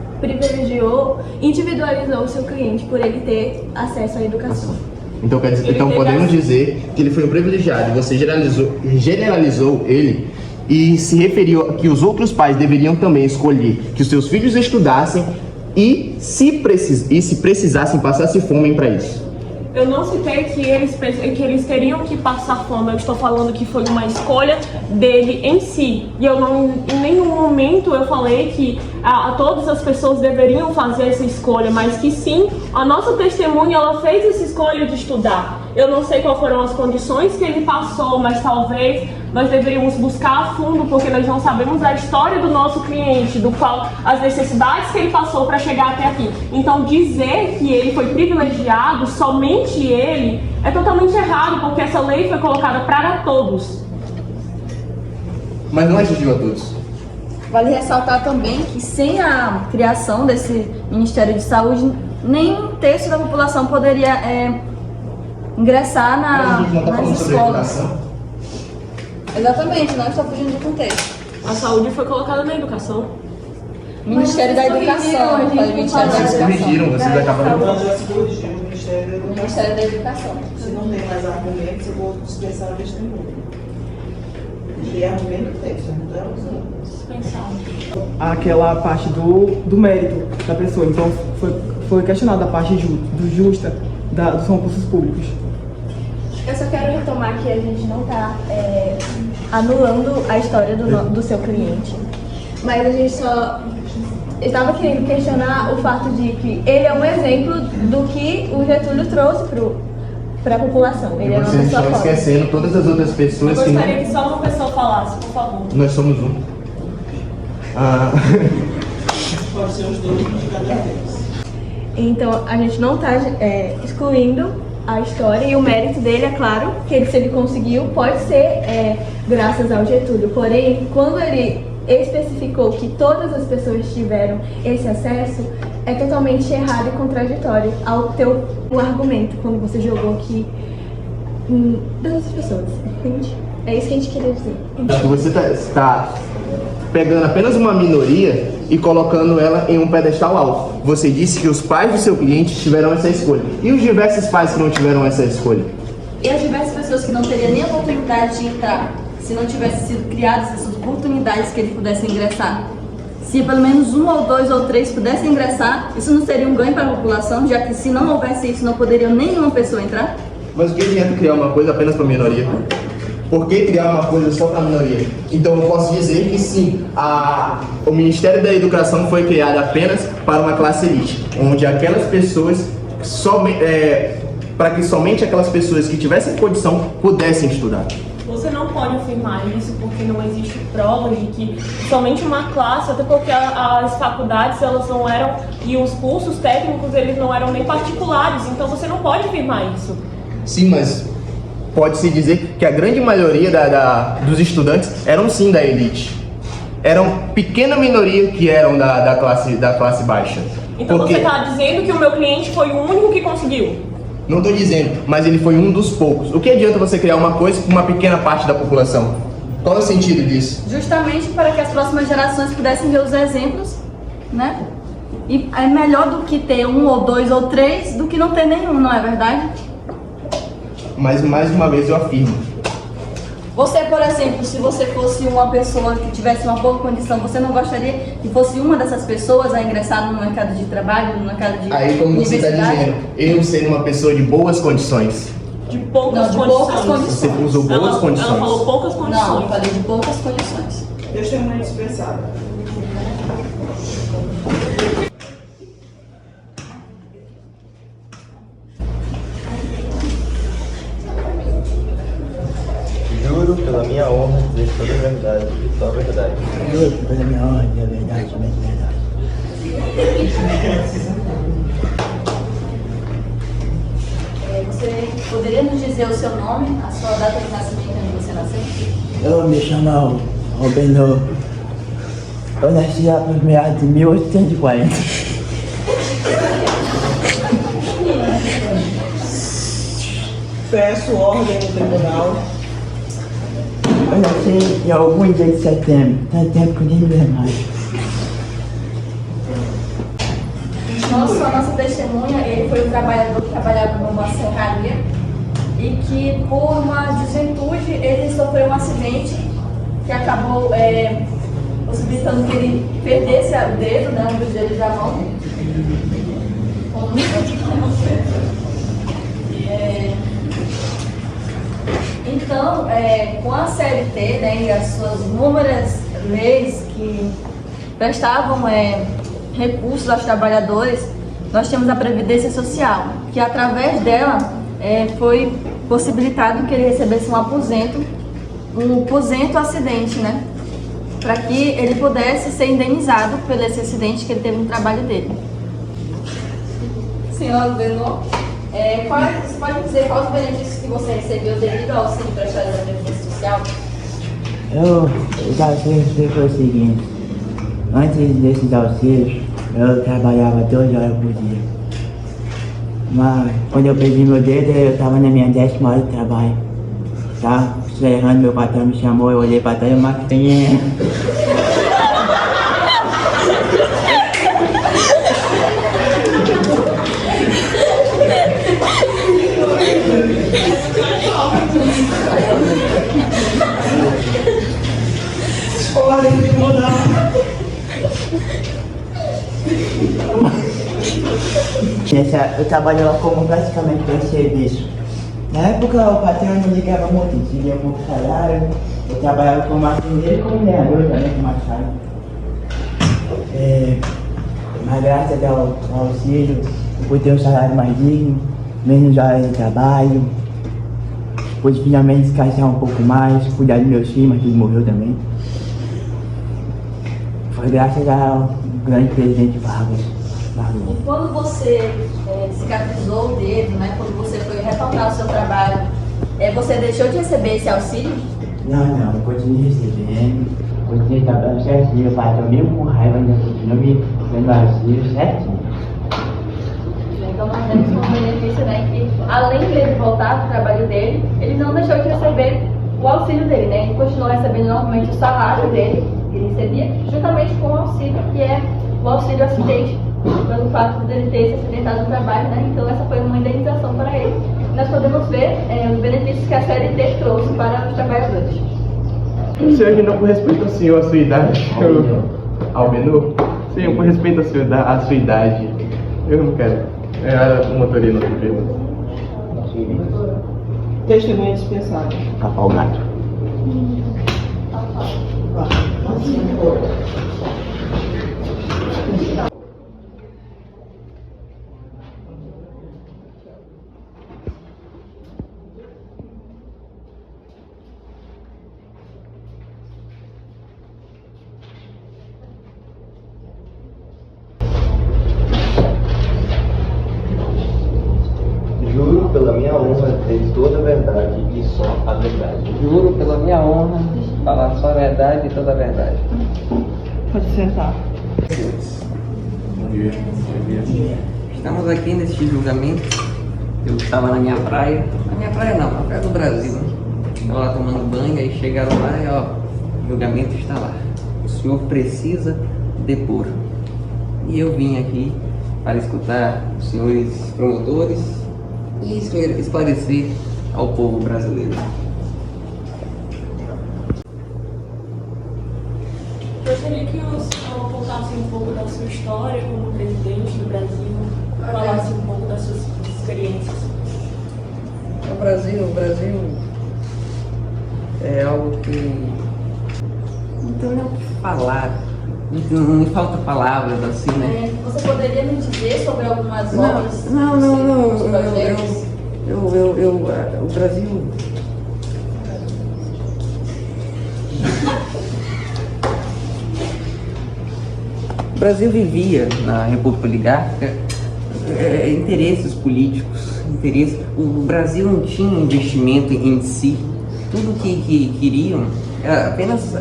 individualizou o seu cliente por ele ter acesso à educação. Então, podemos dizer que ele foi um privilegiado, você generalizou ele e se referiu a que os outros pais deveriam também escolher que os seus filhos estudassem e se precisassem, passassem fome para isso. Eu não citei que eles teriam que passar fome, eu estou falando que foi uma escolha dele em si. E eu não, em nenhum momento eu falei que todas as pessoas deveriam fazer essa escolha, mas que sim, a nossa testemunha, ela fez essa escolha de estudar. Eu não sei quais foram as condições que ele passou, mas talvez nós deveríamos buscar a fundo, porque nós não sabemos a história do nosso cliente, do qual as necessidades que ele passou para chegar até aqui. Então dizer que ele foi privilegiado, somente ele, é totalmente errado, porque essa lei foi colocada para todos. Mas não atingiu a todos. Vale ressaltar também que sem a criação desse Ministério de Saúde, nem um terço da população poderia ingressar nas escolas. Exatamente, não está fugindo do contexto. A saúde foi colocada na educação. Ministério da Educação. Vocês corrigiram, vocês acabaram. Nós já se corrigiu o Ministério da Educação. Se não tem mais argumentos, eu vou dispensar o testemunho. E argumento tem, você não está usando. Aquela parte do mérito da pessoa. Então foi questionada a parte justa dos concursos públicos. Eu só quero retomar que a gente não está anulando a história do seu cliente, mas a gente só estava querendo questionar o fato de que ele é um exemplo do que o Getúlio trouxe para a população. Ele é uma Vocês pessoa estão forte. esquecendo todas as outras pessoas Eu que gostaria não... que só uma pessoa falasse, por favor. Nós somos um. Pode ser os dois de cada vez. Então a gente não está excluindo a história e o mérito dele, é claro, que se ele conseguiu, pode ser graças ao Getúlio. Porém, quando ele especificou que todas as pessoas tiveram esse acesso, é totalmente errado e contraditório ao teu argumento, quando você jogou que das pessoas, entende? É isso que a gente queria dizer. Você está pegando apenas uma minoria e colocando ela em um pedestal alto. Você disse que os pais do seu cliente tiveram essa escolha. E os diversos pais que não tiveram essa escolha? E as diversas pessoas que não teriam nem a oportunidade de entrar, se não tivessem sido criadas essas oportunidades que ele pudesse ingressar. Se pelo menos 1 ou 2 ou 3 pudessem ingressar, isso não seria um ganho para a população, já que se não houvesse isso, não poderia nenhuma pessoa entrar? Mas o que adianta criar uma coisa apenas para a minoria? Por que criar uma coisa só para a minoria? Então eu posso dizer que sim, o Ministério da Educação foi criado apenas para uma classe elite, onde aquelas pessoas, para que somente aquelas pessoas que tivessem condição pudessem estudar. Você não pode afirmar isso porque não existe prova de que somente uma classe, até porque as faculdades elas não eram, e os cursos técnicos eles não eram nem particulares, então você não pode afirmar isso. Sim, mas pode-se dizer que a grande maioria dos estudantes eram sim da elite. Eram pequena minoria que eram da classe baixa. Então porque... você está dizendo que o meu cliente foi o único que conseguiu? Não estou dizendo, mas ele foi um dos poucos. O que adianta você criar uma coisa com uma pequena parte da população? Qual é o sentido disso? Justamente para que as próximas gerações pudessem ver os exemplos, né? E é melhor do que ter 1 ou 2 ou 3 do que não ter nenhum, não é verdade? Mas mais uma vez eu afirmo. Você, por exemplo, se você fosse uma pessoa que tivesse uma boa condição, você não gostaria que fosse uma dessas pessoas a ingressar no mercado de trabalho, no mercado de Aí, como você está dizendo, eu ser uma pessoa de boas condições. De poucas não, de poucas condições. Você usou boas condições. Ela falou poucas condições. Não, eu falei de poucas condições. Testemunha dispensada. Juro pela minha honra dizer toda a verdade e só a verdade. Juro pela minha honra dizer a verdade, somente a verdade. Você poderia nos dizer o seu nome, a sua data de nascimento, onde você nasceu? Eu me chamo Robenô. Eu nasci lá por meados de 1840. Peço ordem no tribunal. Eu nasci em algum dia de setembro, tanto tempo que eu nem me lembro mais. A nossa testemunha, ele foi um trabalhador que trabalhava numa serraria e que por uma desventude ele sofreu um acidente que acabou possibilitando que ele perdesse o dedo, né, um dos dedos da mão. Então, com a CLT, né, e as suas inúmeras leis que prestavam recursos aos trabalhadores, nós temos a Previdência Social, que através dela foi possibilitado que ele recebesse um aposento acidente, né, para que ele pudesse ser indenizado pelo esse acidente que ele teve no trabalho dele. Senhora Benô, você pode dizer quais os benefícios que você recebeu devido ao auxílio prestado da Previdência Social? Eu já sei foi o seguinte, antes desses auxílios, eu trabalhava 12 horas por dia. Mas quando eu perdi meu dedo, eu estava na minha 10ª hora de trabalho. Tá? Errando, meu patrão me chamou, eu olhei para trás e eu maquinha. Eu trabalhava como praticamente em serviço. Na época o patrão não ligava muito, tinha muito salário. Eu trabalhava como marceneiro e como lenhador também, com machado. Mas graças ao auxílio, eu pude ter um salário mais digno, menos horas de trabalho. Pude finalmente descansar um pouco mais, cuidar dos meus filhos, mas tudo morreu também. Foi graças ao grande presidente Vargas. E quando você cicatrizou o dedo, né, quando você foi retornar ao seu trabalho, você deixou de receber esse auxílio? Não, eu continuei recebendo, continuei trabalhando certinho, o patrão mesmo com raiva ainda continua me dando auxílio certinho. Então nós temos como benefício, né, que além dele voltar do trabalho dele, ele não deixou de receber o auxílio dele, né, ele continuou recebendo normalmente o salário dele, que ele recebia, juntamente com o auxílio, que é o auxílio acidente, pelo fato de ele ter se acidentado no trabalho, né? Então essa foi uma indenização para ele. Nós podemos ver os benefícios que a CLT trouxe para os trabalhadores. Senhor, não por respeito ao senhor, à sua idade, Albenu? Senhor, por respeito à sua idade, eu não quero. O motorista não tem pergunta. Testemunha dispensada. Afalgado. Juro pela minha honra dizer toda a verdade e só a verdade. Juro pela minha honra falar só a verdade e toda a verdade. Pode sentar. Bom dia. Estamos aqui neste julgamento. Eu estava na minha praia. Na minha praia não, na praia do Brasil. Estava lá tomando banho, aí chegaram lá e o julgamento está lá. O senhor precisa depor. E eu vim aqui para escutar os senhores promotores e esclarecer ao povo brasileiro. Gostaria que o senhor contasse um pouco da sua história como presidente do Brasil, falasse um pouco das suas experiências. O Brasil é algo que não tem nem o que falar. Não me falta palavras assim, né? Você poderia me dizer sobre algumas obras? Não. O Brasil. O Brasil vivia na República Oligárquica interesses políticos, o Brasil não tinha investimento em si. Tudo que queriam era apenas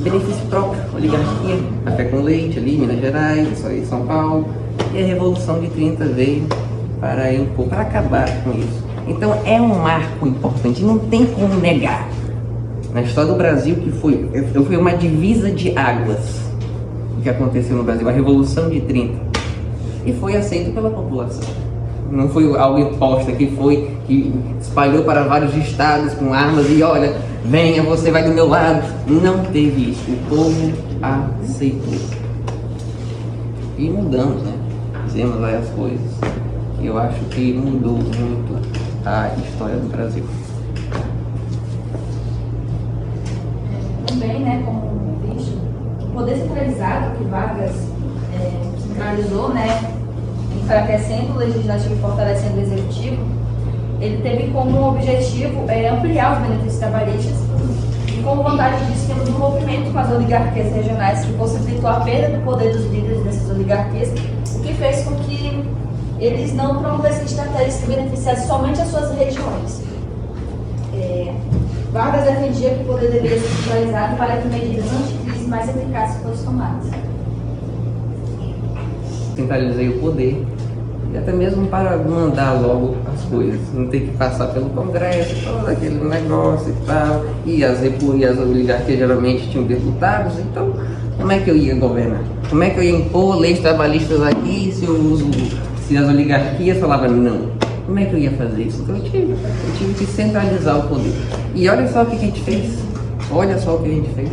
benefício próprio, oligarquia, café com leite ali, Minas Gerais, isso aí, São Paulo. E a Revolução de 30 veio para acabar com isso. Então é um marco importante, não tem como negar. Na história do Brasil, que foi uma divisa de águas o que aconteceu no Brasil, a Revolução de 30. E foi aceito pela população. Não foi algo imposto que espalhou para vários estados com armas e olha, venha, você vai do meu lado. Não teve isso. O povo aceitou. E mudamos, né? Fizemos várias coisas. Eu acho que mudou muito a história do Brasil. também, né, como visto, o poder centralizado que Vargas centralizou, né, enfraquecendo o legislativo e fortalecendo o executivo, ele teve como objetivo ampliar os benefícios trabalhistas e como vantagem disso temos um rompimento com as oligarquias regionais que possibilitou a perda do poder dos líderes dessas oligarquias, o que fez com que eles não promovessem estratégias que beneficiassem somente as suas regiões. Vargas defendia que o poder deveria ser centralizado para que medidas anticrise mais eficazes fossem tomadas. Centralizei o poder e até mesmo para mandar logo as coisas, não ter que passar pelo Congresso, todo aquele negócio e tal, e as oligarquias geralmente tinham deputados, então como é que eu ia governar? Como é que eu ia impor leis trabalhistas aqui se as oligarquias falavam não? Como é que eu ia fazer isso? Então eu tive que centralizar o poder. E olha só o que a gente fez. Olha só o que a gente fez.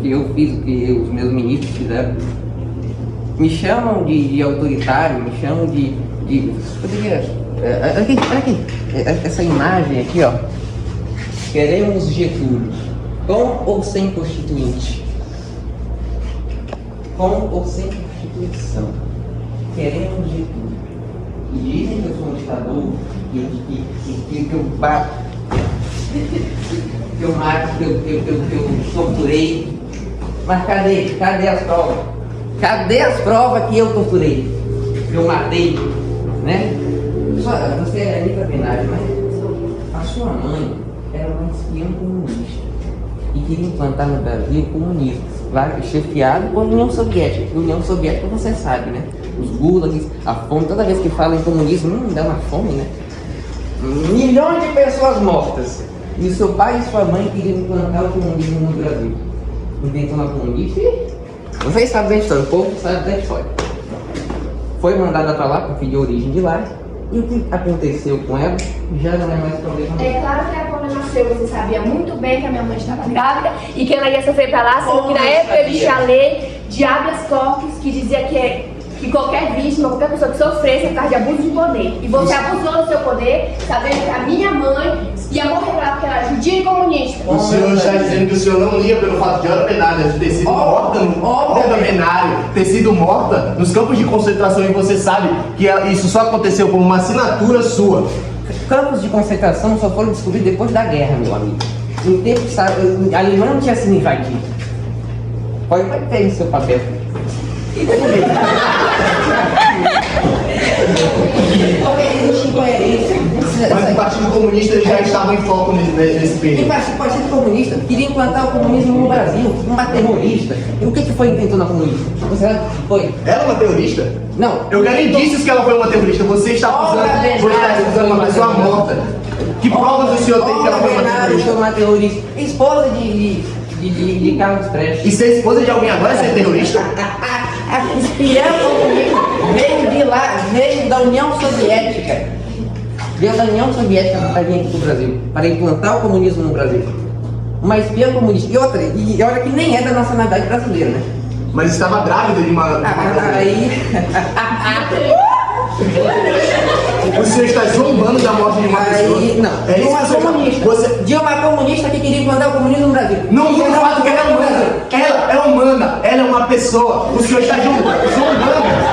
Que eu fiz, o que os meus ministros fizeram. Me chamam de autoritário, me chamam de aqui, essa imagem aqui, ó. Queremos Getúlio, com ou sem constituinte? Com ou sem constituição? Queremos Getúlio. E dizem que eu sou um ditador, que eu bato, que eu mato, que eu torturei. Mas cadê as provas? Cadê as provas que eu torturei? Que eu matei, né? Você é Anitta Benatti, mas a sua mãe era uma espiã comunista e queria implantar no Brasil o comunismo, chefiado por União Soviética. União Soviética você sabe, né? Os gulags, a fome, toda vez que fala em comunismo, dá uma fome, né? Milhões de pessoas mortas. E seu pai e sua mãe queriam implantar o comunismo no Brasil. Inventou uma comunista e vocês sabem da história, o povo sabe da história. Foi mandada para lá, porque de origem de lá, e o que aconteceu com ela já não é mais problema dela. É claro que a quando nasceu, você sabia muito bem que a minha mãe estava grávida e que ela ia sofrer para lá, sendo que na época existia a lei de habeas corpus que dizia que qualquer vítima, qualquer pessoa que sofresse é por causa de abuso de poder. E você abusou do seu poder, sabendo que a minha mãe ia morrer lá porque ela era judia e comunista. O senhor está dizendo que o senhor não lia pelo fato de Olga Benária ter sido morta, Olga Benária ter sido morta nos campos de concentração, e você sabe que isso só aconteceu por uma assinatura sua. Campos de concentração só foram descobridos depois da guerra, meu amigo. No tempo que a Alemanha não tinha sido invadida. Pode ter no seu papel. Existe incoerência. Mas o Partido Comunista já estava em foco nesse período. O Partido Comunista queria implantar o comunismo no Brasil, uma terrorista. E o que foi inventou na comunista? Você sabe o que foi? Ela é uma terrorista? Não. Eu quero indícios que ela foi uma terrorista. Você está acusando uma pessoa morta. Que provas o senhor tem que ela foi uma terrorista? Esposa de Carlos Prestes. E ser esposa de alguém agora é ser terrorista? A espiã comunista veio de lá, veio da União Soviética. Veio da União Soviética para vir aqui para o Brasil, para implantar o comunismo no Brasil. Uma espiã comunista. E olha que nem é da nacionalidade brasileira, né? Mas estava grávida de uma... O senhor está zombando da morte de uma pessoa? Não. É isso uma comunista. De uma comunista que queria implantar o comunismo no Brasil. Não estou falando que ela é humana. Ela é humana. Ela é uma pessoa. O senhor está zombando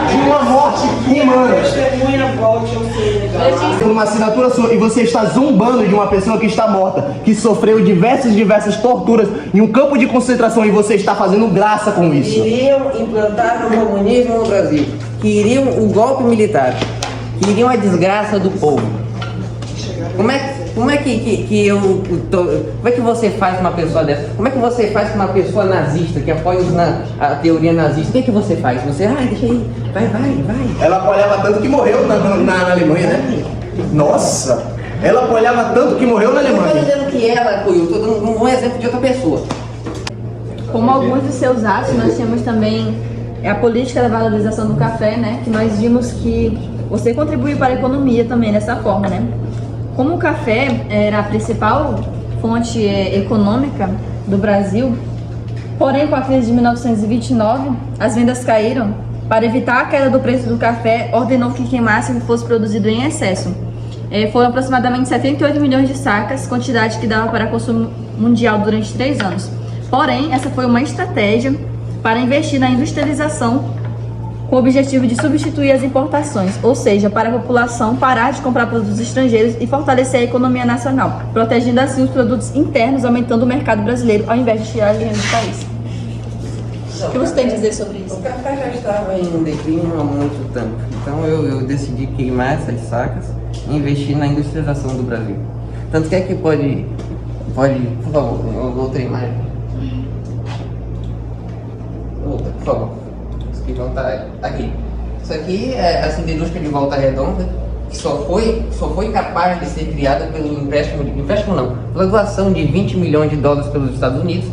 de uma morte humana. Testemunha, volte ao seu Por uma assinatura sua. E você está zombando de uma pessoa que está morta, que sofreu diversas torturas em um campo de concentração, e você está fazendo graça com isso. Queriam implantar o comunismo no Brasil. Queriam o golpe militar. Queriam a desgraça do povo. Como é que você faz uma pessoa dessa? Como é que você faz com uma pessoa nazista que apoia a teoria nazista? O que você faz? Você, deixa aí, vai. Ela apoiava tanto que morreu na Alemanha, né? Nossa! Ela apoiava tanto que morreu na Alemanha. Eu estou dizendo que ela apoiou, estou dando um exemplo de outra pessoa. Como alguns dos seus atos, nós temos também a política da valorização do café, né? Que nós vimos que você contribui para a economia também dessa forma, né? Como o café era a principal fonte econômica do Brasil, porém com a crise de 1929, as vendas caíram. Para evitar a queda do preço do café, ordenou que queimasse o que fosse produzido em excesso. Foram aproximadamente 78 milhões de sacas, quantidade que dava para mundial durante 3 anos. Porém, essa foi uma estratégia para investir na industrialização com o objetivo de substituir as importações, ou seja, para a população parar de comprar produtos estrangeiros e fortalecer a economia nacional, protegendo assim os produtos internos, aumentando o mercado brasileiro, ao invés de tirar dinheiro do país. O que você tem a dizer sobre isso? O café já estava em declínio há muito tempo, então eu decidi queimar essas sacas e investir na industrialização do Brasil. Tanto que é que pode, por favor, outra imagem. Outra, por favor. Que volta aqui. Isso aqui é a siderúrgica de Volta Redonda, que só foi capaz de ser criada pelo empréstimo não, pela doação de 20 milhões de dólares pelos Estados Unidos,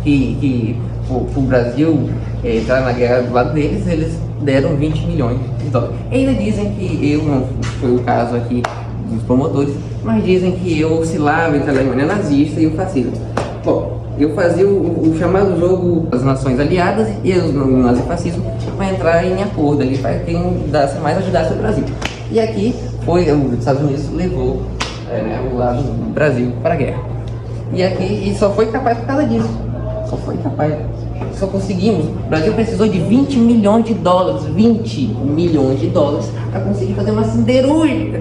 que o Brasil entrar na guerra do lado deles, eles deram 20 milhões de dólares. E ainda dizem que não foi o caso aqui dos promotores, mas dizem que eu oscilava entre a Alemanha nazista e o fascismo. Bom, eu fazia o chamado jogo das nações aliadas e o nazifascismo para entrar em acordo ali, para quem mais ajudasse o Brasil. E aqui os Estados Unidos levou o lado do Brasil para a guerra. E só foi capaz por causa disso. Só foi capaz. Só conseguimos. O Brasil precisou de 20 milhões de dólares. 20 milhões de dólares para conseguir fazer uma siderúrgica.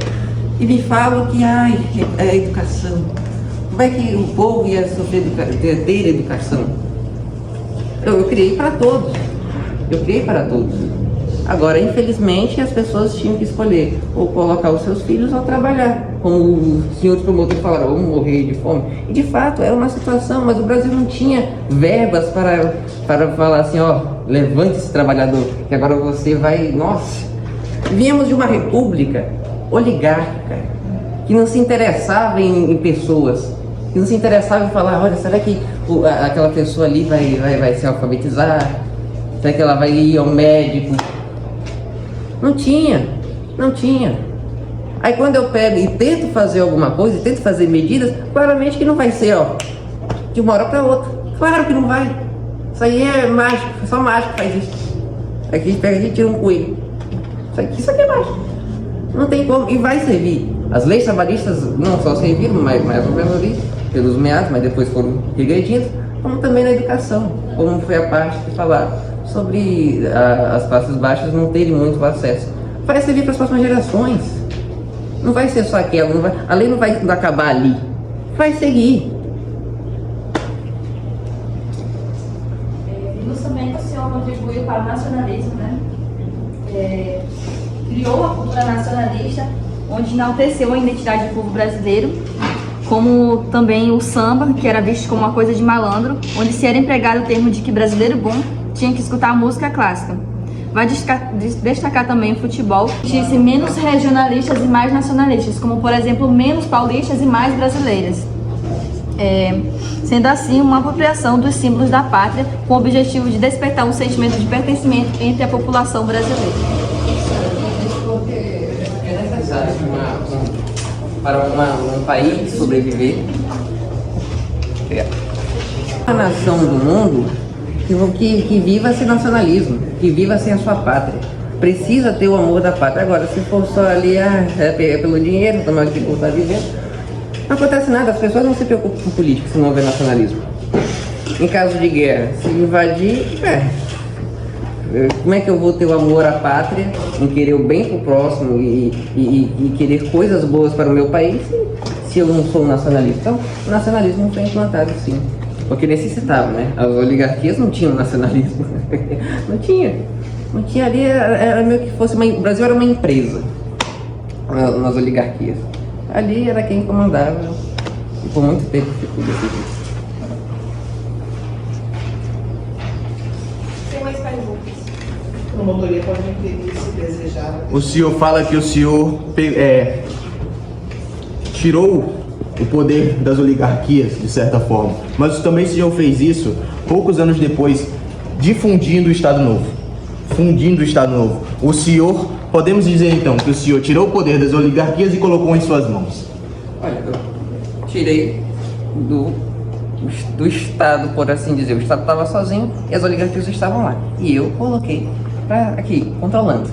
E me falam que é a educação. Como é que o povo ia sofrer ter educação? Eu criei para todos. Agora, infelizmente, as pessoas tinham que escolher ou colocar os seus filhos ou trabalhar. Como os senhores promotores falaram, ou morrer de fome. E de fato, era uma situação, mas o Brasil não tinha verbas para falar assim, levante esse trabalhador, que agora você vai... Nossa! Viemos de uma república oligárquica, que não se interessava em pessoas, que não se interessava em falar, olha, será que aquela pessoa ali vai se alfabetizar? Será que ela vai ir ao médico? Não tinha. Aí quando eu pego e tento fazer alguma coisa, tento fazer medidas, claramente que não vai ser, de uma hora para outra. Claro que não vai. Isso aí é mágico, só mágico faz isso. Aqui a gente pega e tira um coelho. Isso aqui é mágico. Não tem como, e vai servir. As leis trabalhistas não só serviram, mas mais ou menos ali, pelos meados, mas depois foram regredindo, como também na educação, como foi a parte que falaram sobre as classes baixas não terem muito acesso. Vai servir para as próximas gerações. Não vai ser só aquela, a lei não vai acabar ali, vai seguir. Vimos também que o senhor contribuiu para o nacionalismo, né? Criou a cultura nacionalista, onde enalteceu a identidade do povo brasileiro, como também o samba, que era visto como uma coisa de malandro, onde se era empregado o termo de que brasileiro bom tinha que escutar música clássica. Vai destacar também o futebol, que se menos regionalistas e mais nacionalistas, como por exemplo menos paulistas e mais brasileiras. Sendo assim uma apropriação dos símbolos da pátria, com o objetivo de despertar um sentimento de pertencimento entre a população brasileira. É necessário para um país sobreviver, a nação do mundo que viva sem nacionalismo, que viva sem a sua pátria. Precisa ter o amor da pátria. Agora, se for só ali, pelo dinheiro, tomar que está vivendo, não acontece nada. As pessoas não se preocupam com política se não houver nacionalismo. Em caso de guerra, se invadir, como é que eu vou ter o amor à pátria, em querer o bem para o próximo e querer coisas boas para o meu país, se eu não sou nacionalista? Então, o nacionalismo foi implantado, sim. Porque necessitava, né? As oligarquias não tinham nacionalismo. Não tinha ali, era meio que fosse o Brasil era uma empresa nas oligarquias. Ali era quem comandava e por muito tempo ficou desse jeito. Tem mais perguntas? A promotoria pode requerir se desejar. O senhor fala que o senhor tirou o poder das oligarquias, de certa forma, mas também o senhor fez isso poucos anos depois, difundindo o Estado Novo. O senhor, podemos dizer então que o senhor tirou o poder das oligarquias e colocou em suas mãos? Olha, eu tirei do Estado, por assim dizer. O Estado estava sozinho e as oligarquias estavam lá. E eu coloquei aqui, controlando.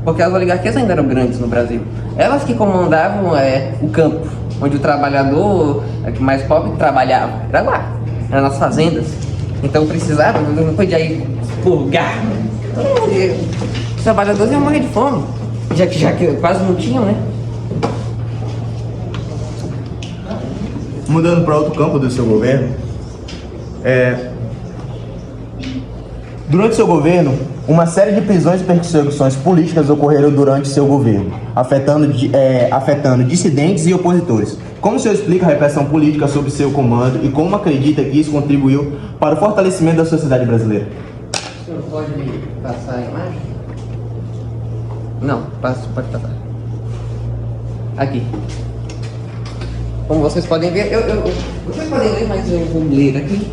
Porque as oligarquias ainda eram grandes no Brasil. Elas que comandavam o campo. onde o trabalhador mais pobre trabalhava. Era lá, era nas fazendas. Então precisava, não podia ir expurgar. Os trabalhadores iam morrer de fome, já que quase não tinham, né? Mudando para outro campo do seu governo, durante seu governo, uma série de prisões e perseguições políticas ocorreram durante seu governo, afetando dissidentes e opositores. Como o senhor explica a repressão política sob seu comando e como acredita que isso contribuiu para o fortalecimento da sociedade brasileira? O senhor pode passar a imagem? Não, pode passar. Aqui. Como vocês podem ver, vocês podem ler, mas eu vou ler aqui.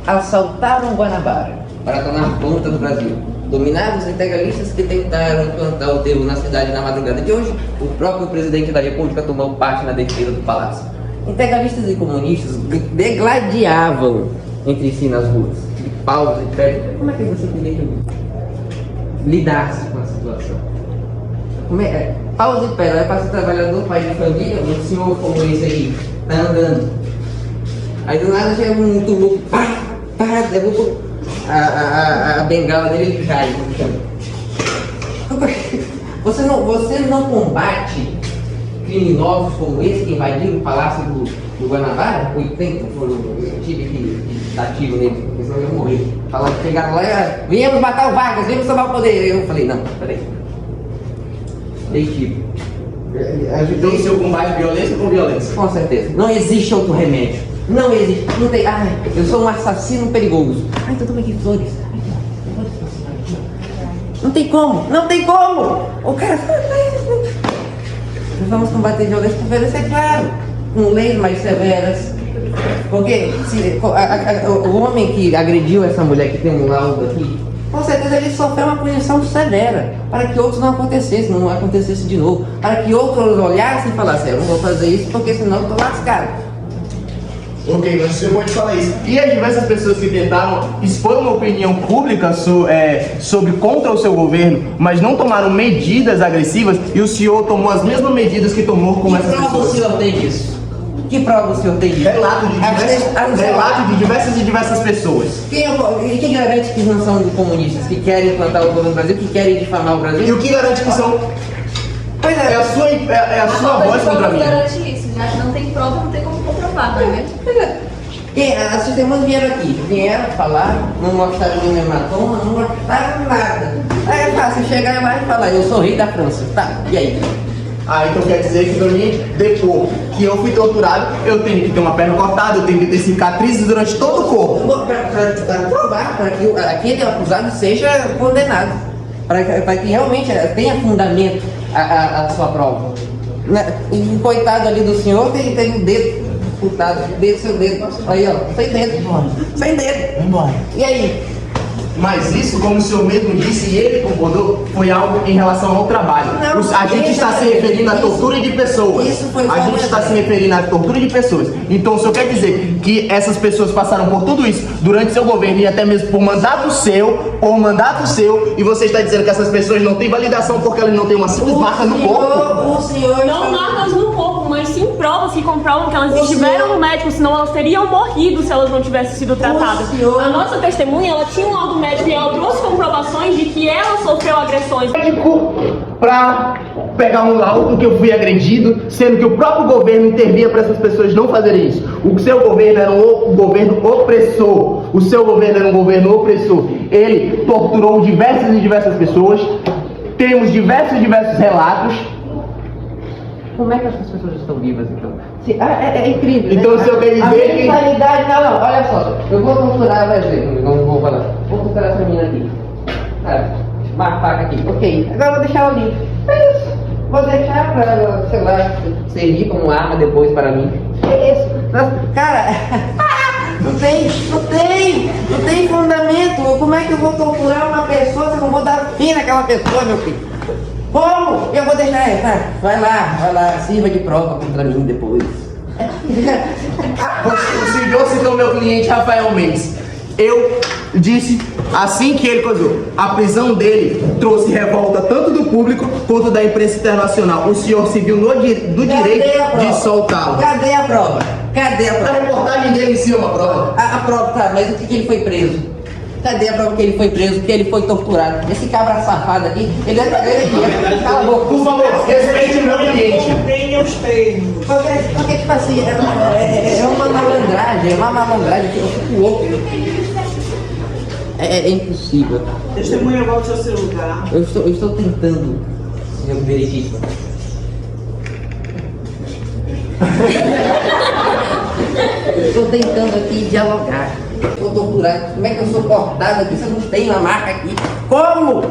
Assaltaram Guanabara para tomar conta do Brasil. Dominaram os integralistas que tentaram implantar o terror na cidade na madrugada de hoje. O próprio presidente da República tomou parte na defesa do palácio. Integralistas e comunistas degladiavam entre si nas ruas, de paus e pedras. Como é que você poderia lidar-se com a situação? Paus e pedras, é para ser trabalhador, pai de família, um senhor como esse aí, tá andando. Aí do nada chega um tumulto, derruba a bengala dele e cai. Você não combate criminosos como esse que invadiram o palácio do Guanabara? 80 foram, eu tive que dar tiro nele, porque senão eu ia morrer. Falaram que chegaram lá e viemos matar o Vargas, viemos salvar o poder. Eu falei, não, peraí. Dei tiro. Ajudou o seu combate violência com violência? Com certeza. Não existe outro remédio. Não existe. Não tem. Ai, eu sou um assassino perigoso. Ai, então toma aqui flores. Não tem como. Não tem como. O cara fala, nós vamos combater violência com violência, é claro. Com leis mais severas. Porque o homem que agrediu essa mulher que tem um laudo aqui, com certeza ele sofreu uma punição severa para que outros não acontecesse de novo, para que outros olhassem e falassem, eu não vou fazer isso porque senão eu estou lascado. Ok, mas você pode falar isso. E as diversas pessoas que tentaram expor uma opinião pública sobre contra o seu governo, mas não tomaram medidas agressivas, e o senhor tomou as mesmas medidas que tomou com essas pessoas? Que prova o senhor tem disso? Que prova o senhor tem disso? Relato de diversas pessoas. Quem garante que não são comunistas, que querem implantar o governo do Brasil, que querem difamar o Brasil? E o que garante que são... Pois é. É a sua voz contra mim. Garante isso, já que não tem prova, não tem como comprovar, não é mesmo? As testemunhas vieram falar, não mostraram nenhum hematoma, não mostraram nada. Aí é fácil chegar lá e falar, eu sou rei da França, tá, e aí? Ah, então quer dizer que pra mim, depor que eu fui torturado, eu tenho que ter uma perna cortada, eu tenho que ter cicatrizes durante todo o corpo. Para provar, para que aquele acusado seja condenado, para que realmente tenha fundamento a sua prova. O coitado ali do senhor tem um dedo putado, seu dedo, aí ó, sem dedo, sem dedo. Embora. E aí? Mas isso, como o senhor mesmo disse e ele concordou, foi algo em relação ao trabalho. A gente está se referindo à tortura de pessoas. A gente está se referindo à tortura de pessoas. Então o senhor quer dizer que essas pessoas passaram por tudo isso durante seu governo e até mesmo por mandato seu, e você está dizendo que essas pessoas não têm validação porque elas não têm uma simples marca no corpo? O senhor não marcas no corpo, mas sim provas que comprovam que elas estiveram no médico, senão elas teriam morrido se elas não tivessem sido tratadas. A nossa testemunha, ela tinha um laudo médico e ela trouxe comprovações de que ela sofreu agressões. Médico pra pegar um laudo que eu fui agredido, sendo que o próprio governo intervia para essas pessoas não fazerem isso. O seu governo era um governo opressor. O seu governo era um governo opressor. Ele torturou diversas pessoas. Temos diversos relatos. Como é que essas pessoas estão vivas então? É incrível. Então né? o senhor quer dizer que... mentalidade, não, olha só, eu vou torturar, vai ver, não vou falar. Vou torturar essa menina aqui. Uma faca aqui, ok. Agora eu vou deixar ela livre. É isso. Vou deixar pra ela, sei lá, servir como arma depois para mim. É isso. Cara, não tem fundamento. Como é que eu vou torturar uma pessoa se eu não vou dar fim naquela pessoa, meu filho? Como? Eu vou deixar ela. Vai lá, sirva de prova contra mim depois. O senhor citou meu cliente Rafael Mendes. Eu disse assim que ele coisou. A prisão dele trouxe revolta tanto do público quanto da imprensa internacional. O senhor se viu do direito de soltá-lo. Cadê a prova? Cadê a prova? A reportagem dele em si é uma prova. A prova tá, mas o que ele foi preso? Cadê a prova que ele foi preso, que ele foi torturado? Esse cabra safado aqui, ele é cala a boca. Por favor, respeite o meu cliente. Tenha os termos. Porque, tipo assim, é uma malandragem, que eu fico louco. É impossível. Testemunha, volte ao seu lugar. Eu estou tentando, senhor veredito. Estou tentando aqui dialogar. Estou torturado. Como é que eu sou cortado aqui se eu não tenho a marca aqui? Como?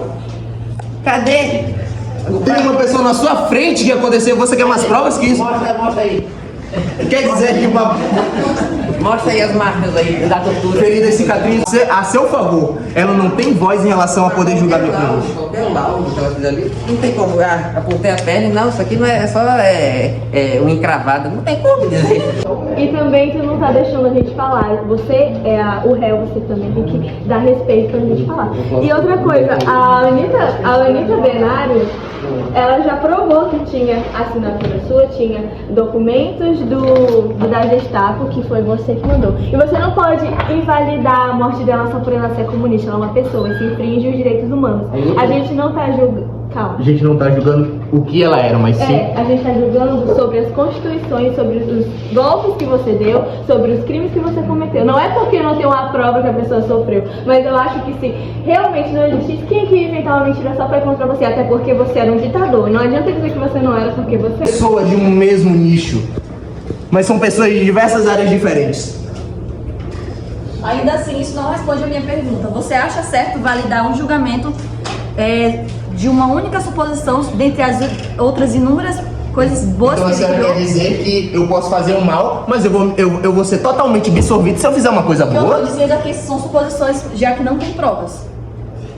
Cadê? Tem uma pessoa na sua frente que aconteceu. Você quer mais provas que isso? Mostra aí. Quer dizer que uma... Mostra aí as marcas aí da tortura. Ferida e cicatriz a seu favor. Ela não tem voz em relação a poder julgar meu cliente. Qualquer laudo que ela fez ali, não tem como. Apontei a perna, não, isso aqui não é só um encravado, não tem como dizer. E também tu não tá deixando a gente falar. Você é o réu, você também tem que dar respeito pra gente falar. E outra coisa, a Anitta Benário, ela já provou que tinha assinatura sua, tinha documentos da Gestapo, que foi você que mandou. E você não pode invalidar a morte dela só por ela ser comunista, ela é uma pessoa, isso infringe os direitos humanos. A gente não tá julgando. Calma. A gente não tá julgando o que ela era, mas sim... a gente tá julgando sobre as constituições, sobre os golpes que você deu, sobre os crimes que você cometeu. Não é porque não tem uma prova que a pessoa sofreu, mas eu acho que se realmente não existisse, quem que ia inventar uma mentira só foi contra você? Até porque você era um ditador. Não adianta dizer que você não era porque você... Pessoas de um mesmo nicho, mas são pessoas de diversas áreas diferentes. Ainda assim, isso não responde a minha pergunta. Você acha certo validar um julgamento de uma única suposição, dentre as outras inúmeras coisas boas então, que ele criou? Então, quer dizer que eu posso fazer um mal, mas eu vou ser totalmente absorvido se eu fizer uma coisa boa? Eu estou dizendo aqui que são suposições, já que não tem provas.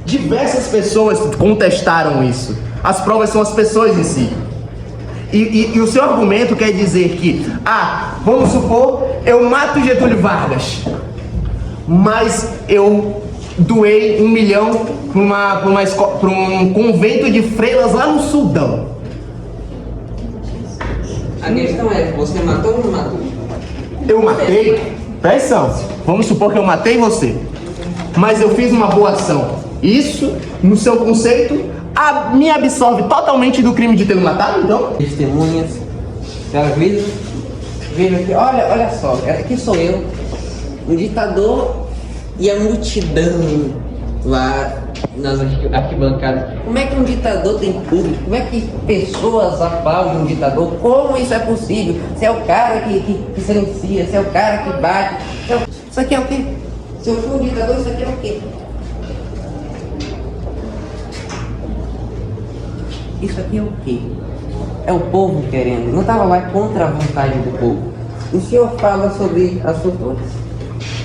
Diversas pessoas contestaram isso. As provas são as pessoas em si. E o seu argumento quer dizer que, vamos supor, eu mato Getúlio Vargas, mas eu doei 1 milhão para um convento de freiras lá no Sudão. A questão é, você matou ou não matou? Eu matei? Presta atenção. Vamos supor que eu matei você, mas eu fiz uma boa ação. Isso, no seu conceito, me absorve totalmente do crime de ter me matado, então? Testemunhas, elas viram aqui, olha só, aqui sou eu, um ditador e a multidão lá nas arquibancadas. Como é que um ditador tem público? Como é que pessoas aplaudem um ditador? Como isso é possível? Se é o cara que silencia, se é o cara que bate. Isso aqui é o quê? Se eu for um ditador, isso aqui é o quê? Isso aqui é o quê? É o povo querendo. Não estava lá contra a vontade do povo. O senhor fala sobre as torturas.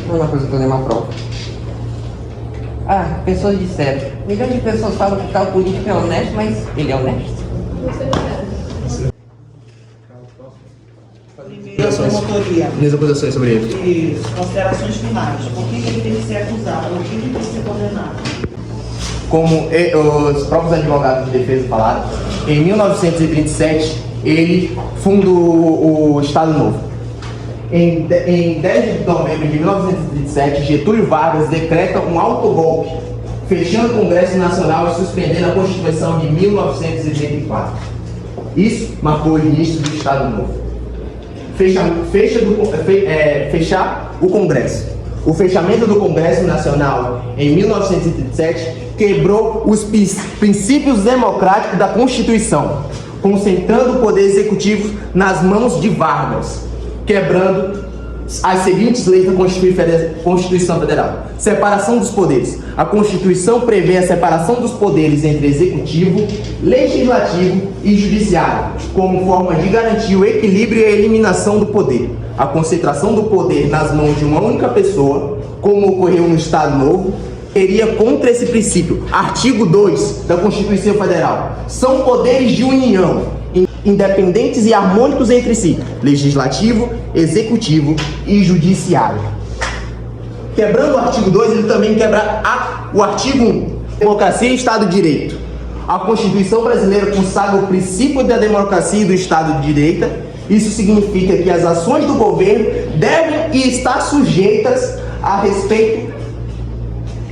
Não é uma coisa que eu dei uma prova. Pessoas disseram. Milhões de pessoas falam que tal político é honesto, mas ele é honesto? Primeiro, a promotoria. Minhas acusações sobre ele. Isso, considerações finais. Por que ele tem que ser acusado? Por que ele tem que ser condenado? Como os próprios advogados de defesa falaram, em 1937 ele funda o Estado Novo. Em 10 de novembro de 1937, Getúlio Vargas decreta um autogolpe, fechando o Congresso Nacional e suspendendo a Constituição de 1934. Isso marcou o início do Estado Novo. Fechar o Congresso. O fechamento do Congresso Nacional em 1937 quebrou os princípios democráticos da Constituição, concentrando o poder executivo nas mãos de Vargas, quebrando as seguintes leis da Constituição Federal. Separação dos poderes. A Constituição prevê a separação dos poderes entre Executivo, Legislativo e Judiciário, como forma de garantir o equilíbrio e a eliminação do poder. A concentração do poder nas mãos de uma única pessoa, como ocorreu no Estado Novo, seria contra esse princípio. Artigo 2 da Constituição Federal. São poderes de união, independentes e harmônicos entre si, legislativo, executivo e judiciário. Quebrando o artigo 2, ele também quebra o artigo 1. Democracia e Estado de Direito. A Constituição brasileira consagra o princípio da democracia e do Estado de Direito. Isso significa que as ações do governo devem estar sujeitas a respeito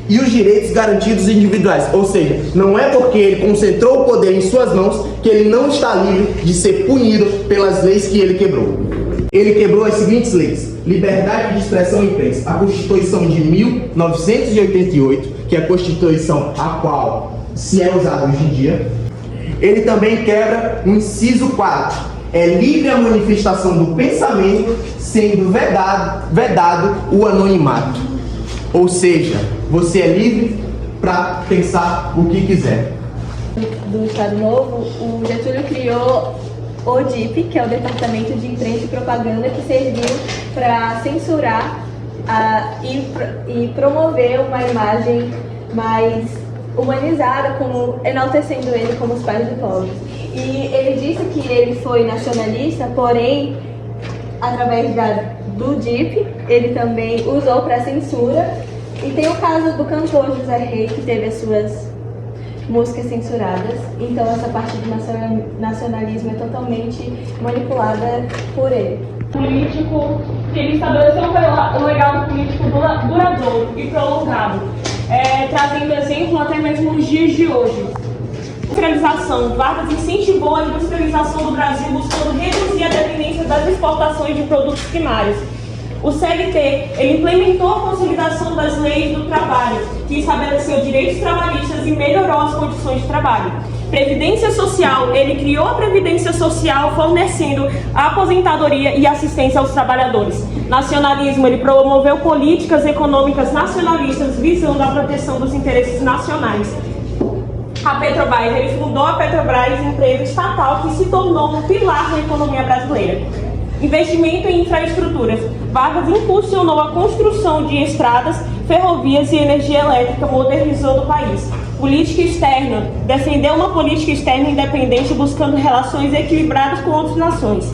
e os direitos garantidos individuais. Ou seja, não é porque ele concentrou o poder em suas mãos que ele não está livre de ser punido pelas leis que ele quebrou. Ele quebrou as seguintes leis: liberdade de expressão e imprensa, a Constituição de 1988, que é a Constituição a qual se é usada hoje em dia. Ele também quebra o inciso 4, é livre a manifestação do pensamento, sendo vedado o anonimato. Ou seja, você é livre para pensar o que quiser. Do Estado Novo, o Getúlio criou o DIP, que é o Departamento de Imprensa e Propaganda, que serviu para censurar e promover uma imagem mais humanizada, como enaltecendo ele como os pais do povo. E ele disse que ele foi nacionalista, porém, através do DIP, ele também usou para censura. E tem o caso do cantor José Rei, que teve as suas músicas censuradas. Então essa parte do nacionalismo é totalmente manipulada por ele. Político, que ele estabeleceu um legado político duradouro e prolongado, trazendo exemplo até mesmo nos dias de hoje. Industrialização. Vargas incentivou a industrialização do Brasil, buscando reduzir a dependência das exportações de produtos primários. O CLT, ele implementou a consolidação das leis do trabalho, que estabeleceu direitos trabalhistas e melhorou as condições de trabalho. Previdência Social, ele criou a Previdência Social fornecendo a aposentadoria e assistência aos trabalhadores. Nacionalismo, ele promoveu políticas econômicas nacionalistas visando a proteção dos interesses nacionais. A Petrobras, ele fundou a Petrobras, empresa estatal que se tornou um pilar da economia brasileira. Investimento em infraestruturas. Vargas impulsionou a construção de estradas, ferrovias e energia elétrica, modernizando o país. Política externa. Defendeu uma política externa independente, buscando relações equilibradas com outras nações.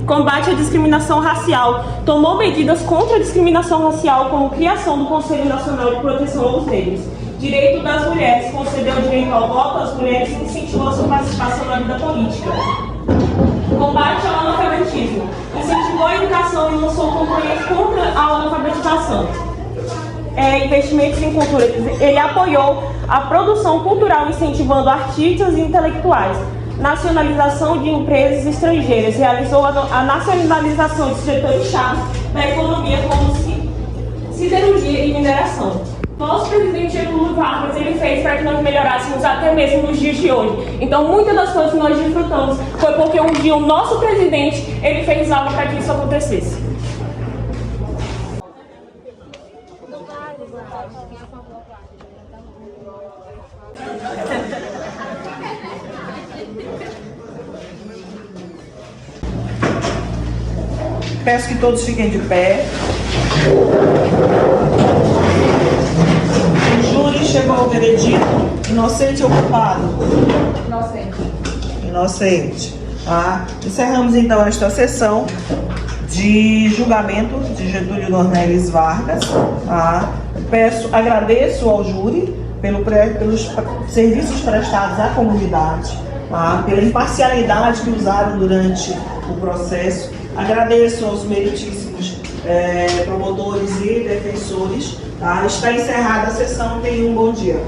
Combate à discriminação racial. Tomou medidas contra a discriminação racial, como criação do Conselho Nacional de Proteção aos Negros. Direito das mulheres. Concedeu direito ao voto às mulheres e incentivou a sua participação na vida política. Combate ao analfabetismo. Incentivou a educação e lançou campanhas contra a analfabetização. Investimentos em cultura. Ele apoiou a produção cultural, incentivando artistas e intelectuais. Nacionalização de empresas estrangeiras. Realizou a nacionalização de setores-chave da economia, como siderurgia e mineração. Nosso presidente Getúlio Vargas, ele fez para que nós melhorássemos até mesmo nos dias de hoje. Então, muitas das coisas que nós desfrutamos foi porque um dia o nosso presidente, ele fez algo para que isso acontecesse. Peço que todos fiquem de pé. O júri chegou ao veredito: inocente ou culpado? Inocente. Inocente. Encerramos então esta sessão de julgamento de Getúlio Dornelles Vargas. Agradeço ao júri pelos serviços prestados à comunidade, pela imparcialidade que usaram durante o processo. Agradeço aos meritíssimos promotores e defensores. Está encerrada a sessão. Tenham um bom dia.